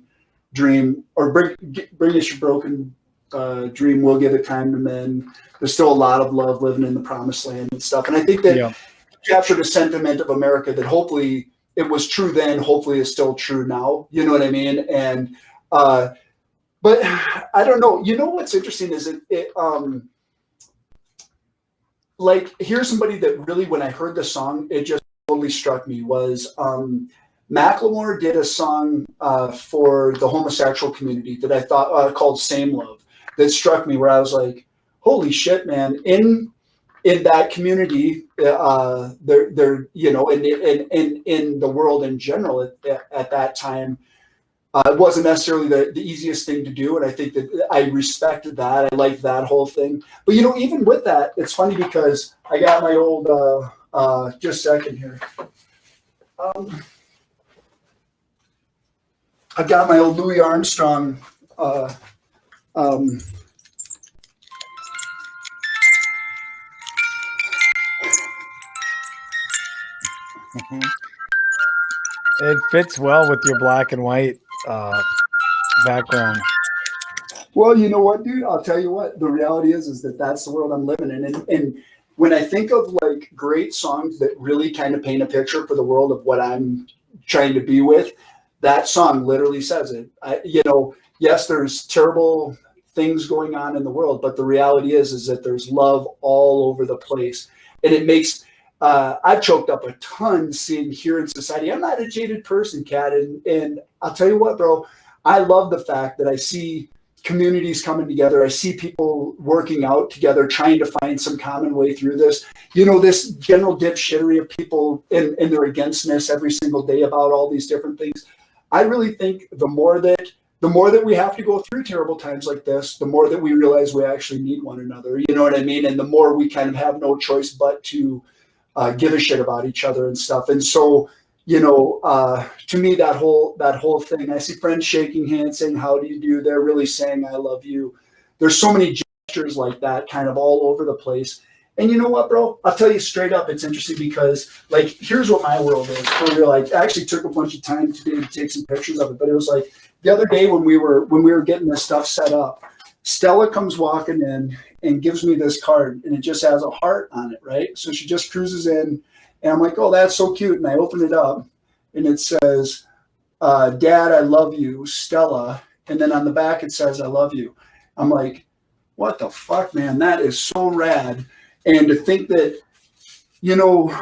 dream, or bring us your broken dream, we'll give it time to mend. There's still a lot of love living in the promised land and stuff. And I think that captured a sentiment of America that hopefully it was true then, hopefully is still true now. You know what I mean? And, but I don't know. What's interesting is here's somebody that really, when I heard the song, it just totally struck me was, Macklemore did a song for the homosexual community that I thought called Same Love that struck me, where I was like, holy shit, man, in that community, they're in the world in general at that time, it wasn't necessarily the easiest thing to do. And I think that I respected that. I liked that whole thing. But, even with that, it's funny because I got my old, just a second here. I've got my old Louis Armstrong, It fits well with your black and white background. Well, you know what, dude? I'll tell you what. The reality is that that's the world I'm living in. And when I think of great songs that really kind of paint a picture for the world of what I'm trying to be with, that song literally says it. Yes, there's terrible things going on in the world, but the reality is that there's love all over the place. And it makes, I've choked up a ton seeing here in society. I'm not a jaded person, Kat. And I'll tell you what, bro, I love the fact that I see communities coming together. I see people working out together, trying to find some common way through this. This general dipshittery of people and their againstness every single day about all these different things. I really think the more that the more that we have to go through terrible times like this, the more that we realize we actually need one another. You know what I mean? And the more we kind of have no choice but to give a shit about each other and stuff. And so, you know, to me, that whole thing, I see friends shaking hands saying, how do you do? They're really saying, I love you. There's so many gestures like that kind of all over the place. And you know what, bro? I'll tell you straight up, it's interesting because, like, here's what my world is. For real, I actually took a bunch of time today to take some pictures of it, but it was like the other day when we were getting this stuff set up, Stella comes walking in and gives me this card, and it just has a heart on it, right? So she just cruises in, and I'm like, oh, that's so cute. And I open it up, and it says, Dad, I love you, Stella. And then on the back, it says, I love you. I'm like, what the fuck, man? That is so rad. And to think that, you know,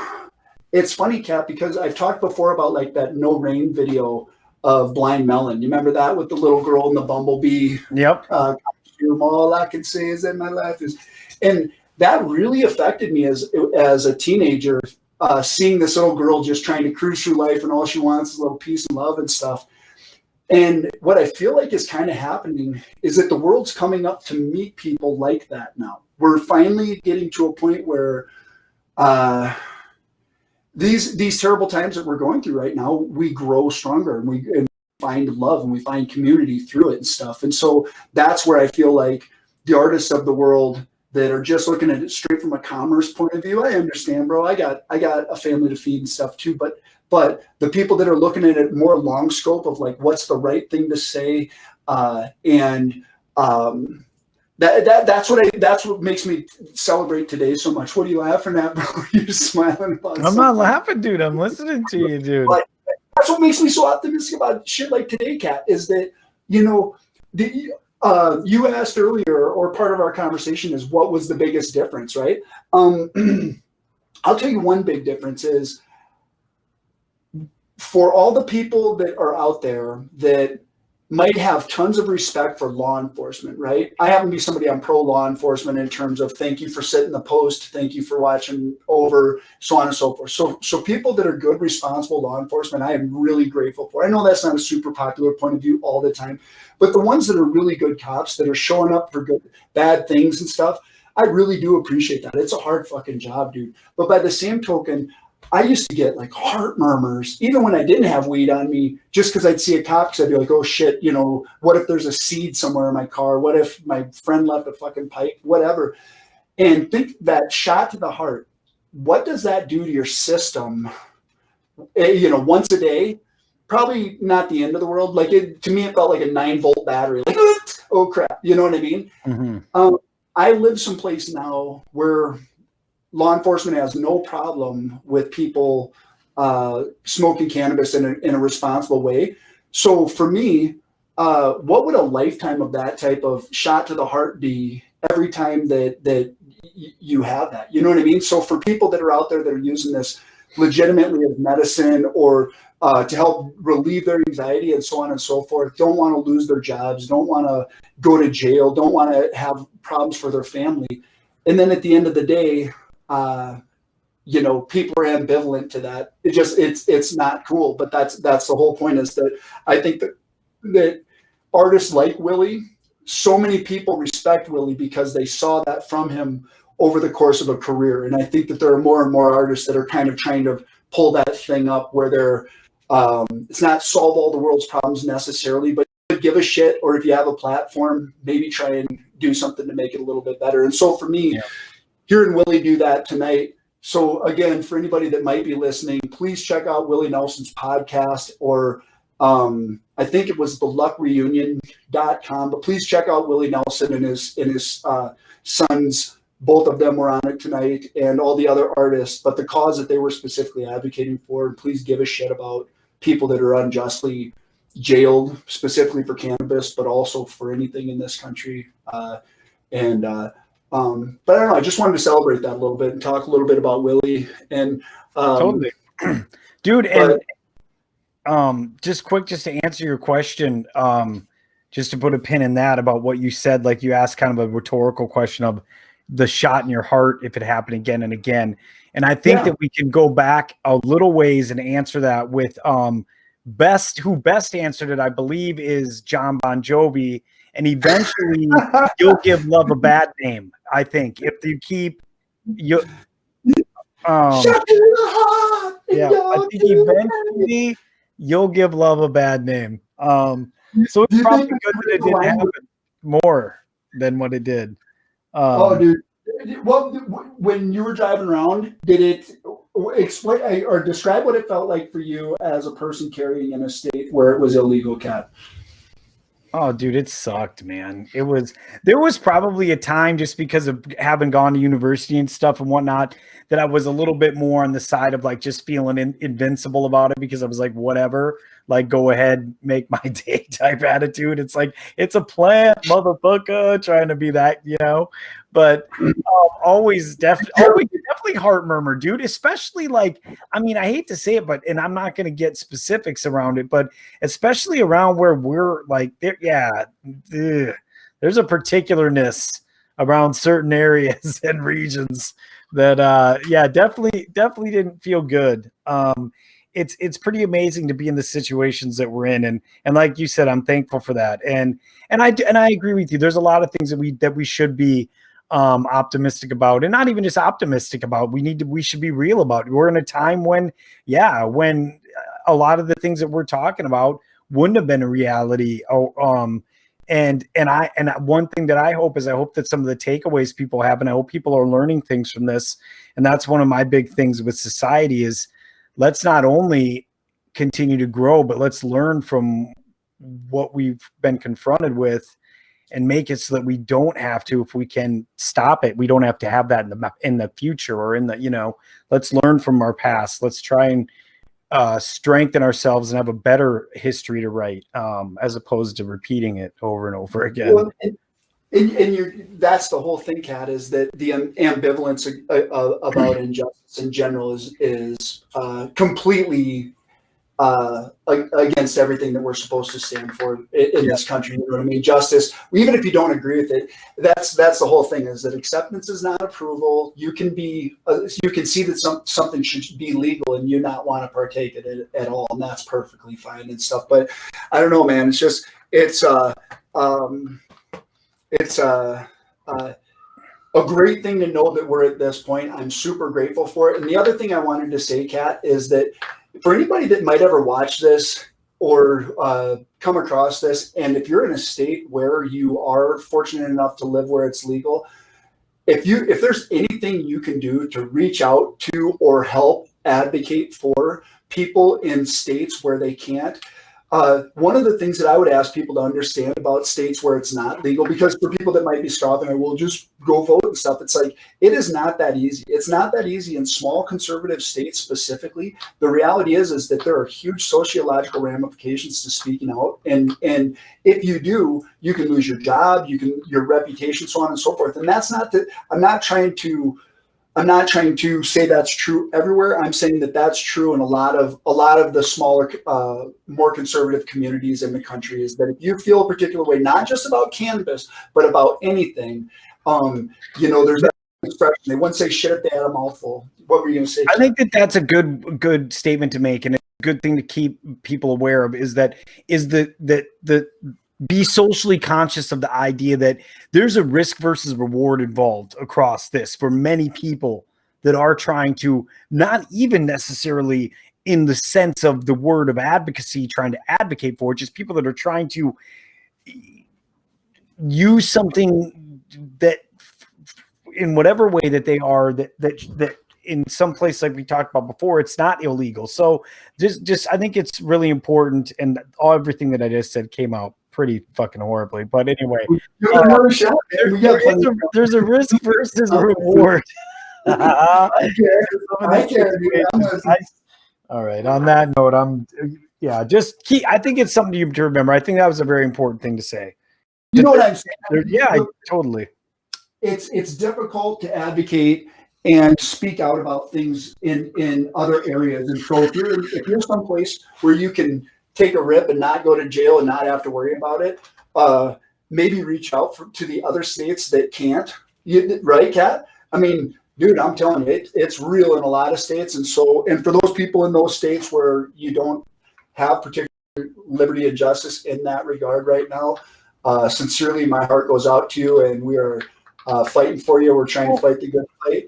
it's funny, Cap, because I've talked before about like that No Rain video of Blind Melon. You remember that with the little girl and the bumblebee? Yep. All I can say is that my life is, and that really affected me as a teenager, seeing this little girl just trying to cruise through life and all she wants is a little peace and love and stuff. And what I feel like is kind of happening is that the world's coming up to meet people like that now. We're finally getting to a point where these terrible times that we're going through right now, we grow stronger and we find love and we find community through it and stuff. And so that's where I feel like the artists of the world that are just looking at it straight from a commerce point of view, I understand, bro. I got a family to feed and stuff too, but the people that are looking at it more long scope of like what's the right thing to say, that's what makes me celebrate today so much. What are you laughing at, bro? You're smiling about I'm not laughing, dude. I'm listening to you, dude. But that's what makes me so optimistic about shit like today, Kat, is that, you know, you asked earlier, or part of our conversation is what was the biggest difference, right? I'll tell you one big difference is for all the people that are out there that might have tons of respect for law enforcement, right? I happen to be somebody, I'm pro law enforcement in terms of thank you for sitting the post, thank you for watching over, so on and so forth. So people that are good, responsible law enforcement, I am really grateful for. I know that's not a super popular point of view all the time, but the ones that are really good cops that are showing up for good, bad things and stuff, I really do appreciate that. It's a hard fucking job, dude. But by the same token, I used to get like heart murmurs, even when I didn't have weed on me, just because I'd see a cop, because I'd be like, oh shit, you know, what if there's a seed somewhere in my car? What if my friend left a fucking pipe? Whatever. And think that shot to the heart, what does that do to your system? You know, once a day, probably not the end of the world. Like to me, it felt like a 9-volt battery. Like, oh crap, you know what I mean? Mm-hmm. I live someplace now where law enforcement has no problem with people smoking cannabis in a responsible way. So for me, what would a lifetime of that type of shot to the heart be every time that you have that? You know what I mean? So for people that are out there that are using this legitimately as medicine or to help relieve their anxiety and so on and so forth, don't want to lose their jobs, don't want to go to jail, don't want to have problems for their family. And then at the end of the day, you know, people are ambivalent to that. It's not cool, but that's the whole point, is that I think that artists like Willie, so many people respect Willie because they saw that from him over the course of a career. And I think that there are more and more artists that are kind of trying to pull that thing up where they're, it's not solve all the world's problems necessarily, but give a shit, or if you have a platform, maybe try and do something to make it a little bit better. And so for me, hearing Willie do that tonight. So again, for anybody that might be listening, please check out Willie Nelson's podcast, or I think it was the luckreunion.com, but please check out Willie Nelson and his sons. Both of them were on it tonight, and all the other artists, but the cause that they were specifically advocating for, and please give a shit about people that are unjustly jailed, specifically for cannabis, but also for anything in this country. But I don't know, I just wanted to celebrate that a little bit and talk a little bit about Willie. And totally. Dude, and just to answer your question, just to put a pin in that about what you said, like you asked kind of a rhetorical question of the shot in your heart if it happened again and again. And I think that we can go back a little ways and answer that with who best answered it, I believe, is John Bon Jovi. And eventually, you'll give love a bad name. I think if you keep you. Shut in the heart. Yeah, I think eventually you'll give love a bad name. So it's probably good that it didn't happen more than what it did. Dude. Well, when you were driving around, did it explain or describe what it felt like for you as a person carrying in a state where it was illegal, Kat? Oh, dude, it sucked, man. There was probably a time, just because of having gone to university and stuff and whatnot, that I was a little bit more on the side of like just feeling invincible about it, because I was like, whatever, like go ahead, make my day type attitude. It's like, it's a plant, motherfucker, trying to be that, but always definitely heart murmur, dude, especially like, I mean, I hate to say it, but, and I'm not going to get specifics around it, but especially around where we're like, there's a particularness around certain areas and regions that, definitely didn't feel good. It's pretty amazing to be in the situations that we're in. And like you said, I'm thankful for that. And I agree with you. There's a lot of things that we should be optimistic about, and not even just optimistic about. We should be real about it. We're in a time when a lot of the things that we're talking about wouldn't have been a reality. And one thing that I hope that some of the takeaways people have, and I hope people are learning things from this. And that's one of my big things with society is, let's not only continue to grow, but let's learn from what we've been confronted with and make it so that we don't have to, if we can stop it, we don't have to have that in the future, or in the, let's learn from our past. Let's try and strengthen ourselves and have a better history to write, as opposed to repeating it over and over again. Well, that's the whole thing, Kat, is that the ambivalence about injustice in general is completely against everything that we're supposed to stand for in this country. You know what I mean? Justice, even if you don't agree with it, that's the whole thing, is that acceptance is not approval. You can see that something should be legal and you not want to partake in it at all, and that's perfectly fine and stuff. But I don't know, man. It's a great thing to know that we're at this point. I'm super grateful for it. And the other thing I wanted to say, Kat, is that for anybody that might ever watch this or come across this, and if you're in a state where you are fortunate enough to live where it's legal, if there's anything you can do to reach out to or help advocate for people in states where they can't, one of the things that I would ask people to understand about states where it's not legal, because for people that might be scoffing, I will just go vote and stuff. It's like, it is not that easy. It's not that easy in small conservative states specifically. The reality is that there are huge sociological ramifications to speaking out. And if you do, you can lose your job, your reputation, so on and so forth. And that's not that I'm not trying to say that's true everywhere. I'm saying that that's true in a lot of the smaller, more conservative communities in the country, is that if you feel a particular way, not just about cannabis, but about anything, there's that expression. They wouldn't say shit if they had a mouthful. What were you going to say? I think that's a good statement to make, and a good thing to keep people aware of is that be socially conscious of the idea that there's a risk versus reward involved across this for many people that are trying to, not even necessarily in the sense of the word of advocacy, trying to advocate for it, just people that are trying to use something that in whatever way that they are, that in some place, like we talked about before, it's not illegal. So just I think it's really important, and everything that I just said came out pretty fucking horribly. But anyway, there's a risk versus reward. I care. All right. On that note, I think it's something to remember. I think that was a very important thing to say. You know what I'm saying? Totally. It's difficult to advocate and speak out about things in other areas. And so if you're someplace where you can take a rip and not go to jail and not have to worry about it, maybe reach out to the other states that can't. Right, Kat? I mean, dude, I'm telling you, it's real in a lot of states. And for those people in those states where you don't have particular liberty and justice in that regard right now. Sincerely, my heart goes out to you, and we are fighting for you. We're trying to fight the good fight.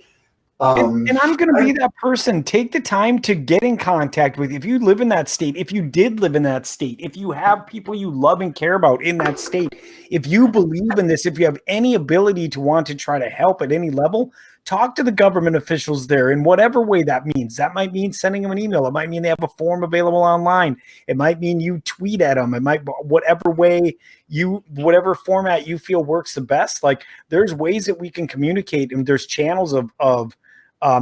And I'm going to be that person. Take the time to get in contact with, if you live in that state, if you did live in that state, if you have people you love and care about in that state, if you believe in this, if you have any ability to want to try to help at any level, talk to the government officials there in whatever way that means. That might mean sending them an email. It might mean they have a form available online. It might mean you tweet at them. It might, whatever way whatever format you feel works the best. Like, there's ways that we can communicate, and there's channels of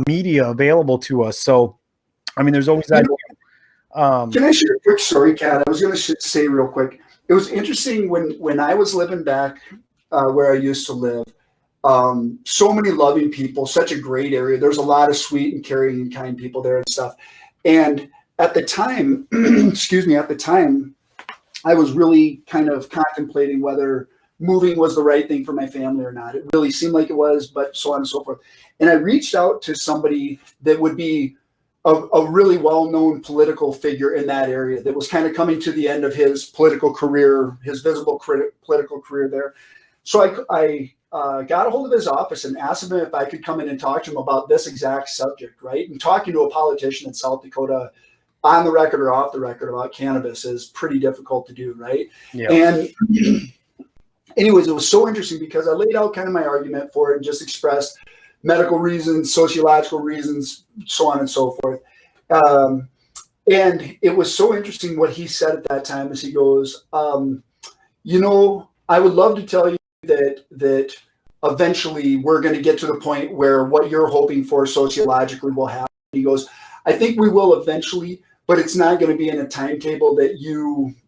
media available to us. So, I mean, there's always that. Can I share a quick story, Kat? I was going to say real quick. It was interesting when I was living back where I used to live. So many loving people, such a great area. There's a lot of sweet and caring and kind people there and stuff. And at the time, I was really kind of contemplating whether moving was the right thing for my family or not. It really seemed like it was, but so on and so forth. And I reached out to somebody that would be a really well-known political figure in that area that was kind of coming to the end of his political career, his visible political career there. So I got a hold of his office and asked him if I could come in and talk to him about this exact subject, right? And talking to a politician in South Dakota on the record or off the record about cannabis is pretty difficult to do, right? Yeah. And anyways, it was so interesting because I laid out kind of my argument for it and just expressed medical reasons, sociological reasons, so on and so forth. And it was so interesting what he said at that time as he goes, you know, I would love to tell you that eventually we're going to get to the point where what you're hoping for sociologically will happen. He goes, I think we will eventually, but it's not going to be in a timetable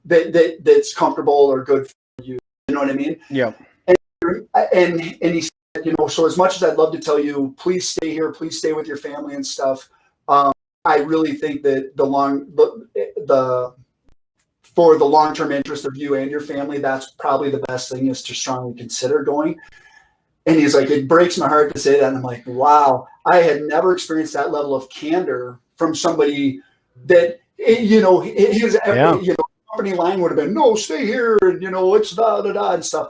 that's comfortable or good for you. You know what I mean? Yeah. And he said, you know, so as much as I'd love to tell you, please stay here, please stay with your family and stuff. I really think that for the long-term interest of you and your family, that's probably the best thing is to strongly consider going. And he's like, it breaks my heart to say that. And I'm like, wow, I had never experienced that level of candor from somebody that, you know, his company line would have been, no, stay here. And, you know, it's da-da-da and stuff.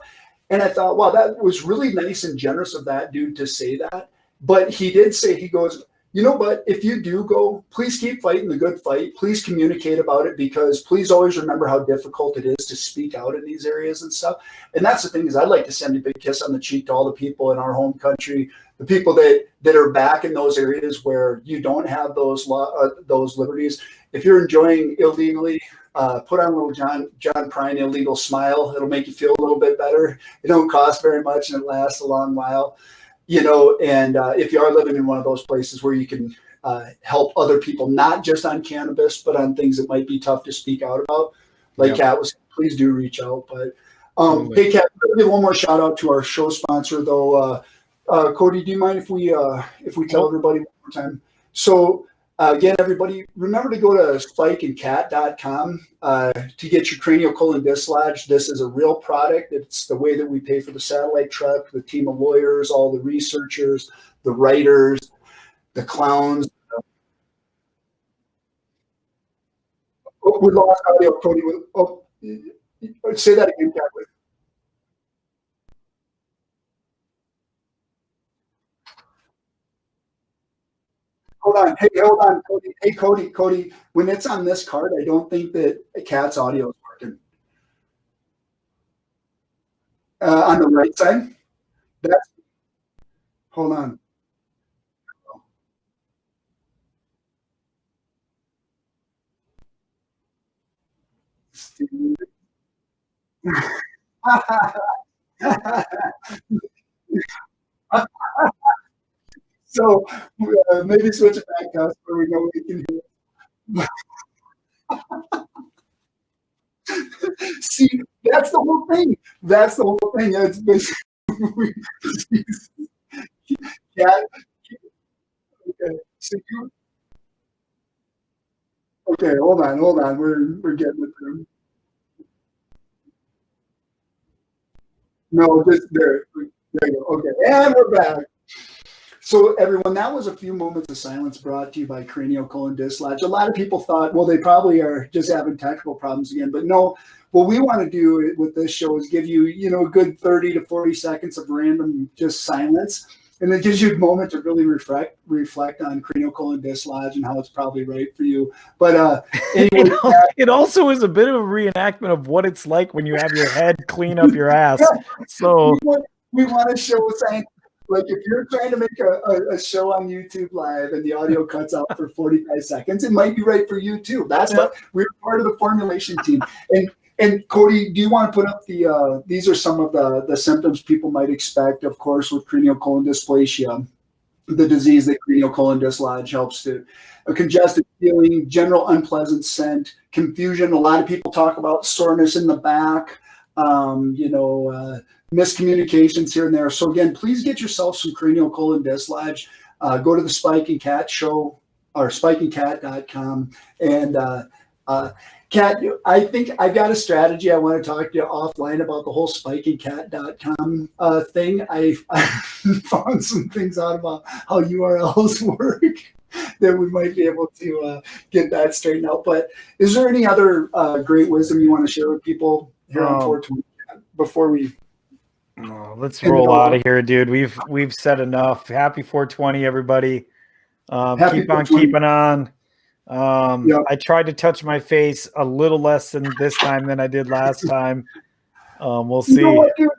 And I thought, wow, that was really nice and generous of that dude to say that. But he did say, he goes, you know, but if you do go, please keep fighting the good fight. Please communicate about it, because please always remember how difficult it is to speak out in these areas and stuff. And that's the thing, is I'd like to send a big kiss on the cheek to all the people in our home country, the people that are back in those areas where you don't have those liberties. If you're enjoying illegally, put on a little John Prine illegal smile. It'll make you feel a little bit better. It don't cost very much and it lasts a long while, you know. And if you are living in one of those places where you can help other people, not just on cannabis, but on things that might be tough to speak out about, like Kat was, please do reach out. But hey, Kat, give one more shout out to our show sponsor though. Cody, do you mind if we tell everybody one more time? So again, everybody, remember to go to spikeandcat.com to get your cranial colon dislodged. This is a real product. It's the way that we pay for the satellite truck, the team of lawyers, all the researchers, the writers, the clowns. Oh, we lost audio, Cody. Oh, say that again, Kat. Hold on. Hey, hold on, Cody. Hey, Cody. When it's on this card, I don't think that Kat's audio is working. On the right side. Hold on. So maybe switch it back to us where we know we can hear. See, that's the whole thing. That's the whole thing. It's basically okay. So okay, hold on. We're getting it through. No, just there. There you go. Okay, and we're back. So everyone, that was a few moments of silence brought to you by Cranial Colon Disc Lodge. A lot of people thought, well, they probably are just having technical problems again, but no. What we want to do with this show is give you, a good 30 to 40 seconds of random just silence. And it gives you a moment to really reflect on Cranial Colon Disc Lodge and how it's probably right for you. But anyway, it also is a bit of a reenactment of what it's like when you have your head clean up your ass. So we want to show science. Like if you're trying to make a show on YouTube Live and the audio cuts out for 45 seconds, it might be right for you too. That's what we're part of the formulation team. And Cody, do you want to put up these are some of the symptoms people might expect, of course, with cranial colon dysplasia, the disease that Cranial Colon Disc Lodge helps to. A congested feeling, general unpleasant scent, confusion. A lot of people talk about soreness in the back, miscommunications here and there. So again, please get yourself some Cranial Colon Disc Lodge. Go to the Spike and Cat show or spikeandcat.com. And Kat, I think I've got a strategy. I want to talk to you offline about the whole spikeandcat.com thing. I found some things out about how URLs work that we might be able to get that straightened out. But is there any other great wisdom you want to share with people here on 420 before we? Let's roll out of here, dude. We've said enough. Happy 420, everybody. Keep on keeping on. I tried to touch my face a little less than this time than I did last time. We'll see. You know what, dude?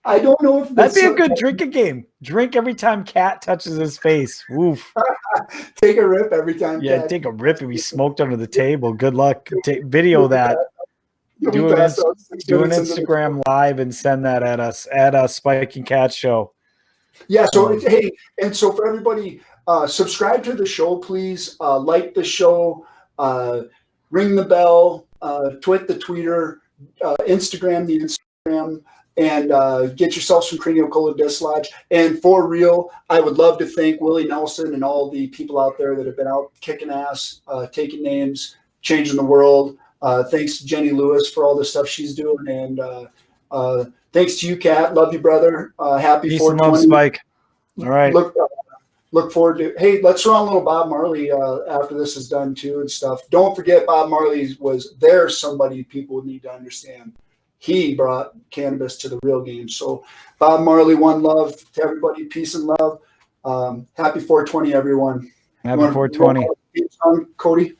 I don't know if that'd be a good drinking game. Drink every time Cat touches his face. Woof. Take a rip every time. Yeah, Kat. take a rip and be smoked under the table. Good luck. Video that. Do an Instagram live and send that at us at Spike and Cat Show. Yeah. So hey, and so for everybody, subscribe to the show, please. Like the show, ring the bell, tweet the tweeter, Instagram the Instagram, and get yourself some Cranial Colon Disc Lodge. And for real, I would love to thank Willie Nelson and all the people out there that have been out kicking ass, taking names, changing the world. Thanks to Jenny Lewis for all the stuff she's doing, and thanks to you, Kat. Love you, brother. Happy Peace and 420. love, Spike. All right. Look forward to. Hey, let's throw on a little Bob Marley after this is done too and stuff. Don't forget, Bob Marley was there. Somebody people need to understand. He brought cannabis to the real game. So, Bob Marley, one love to everybody. Peace and love. Happy 420, everyone. Happy 420. Cody.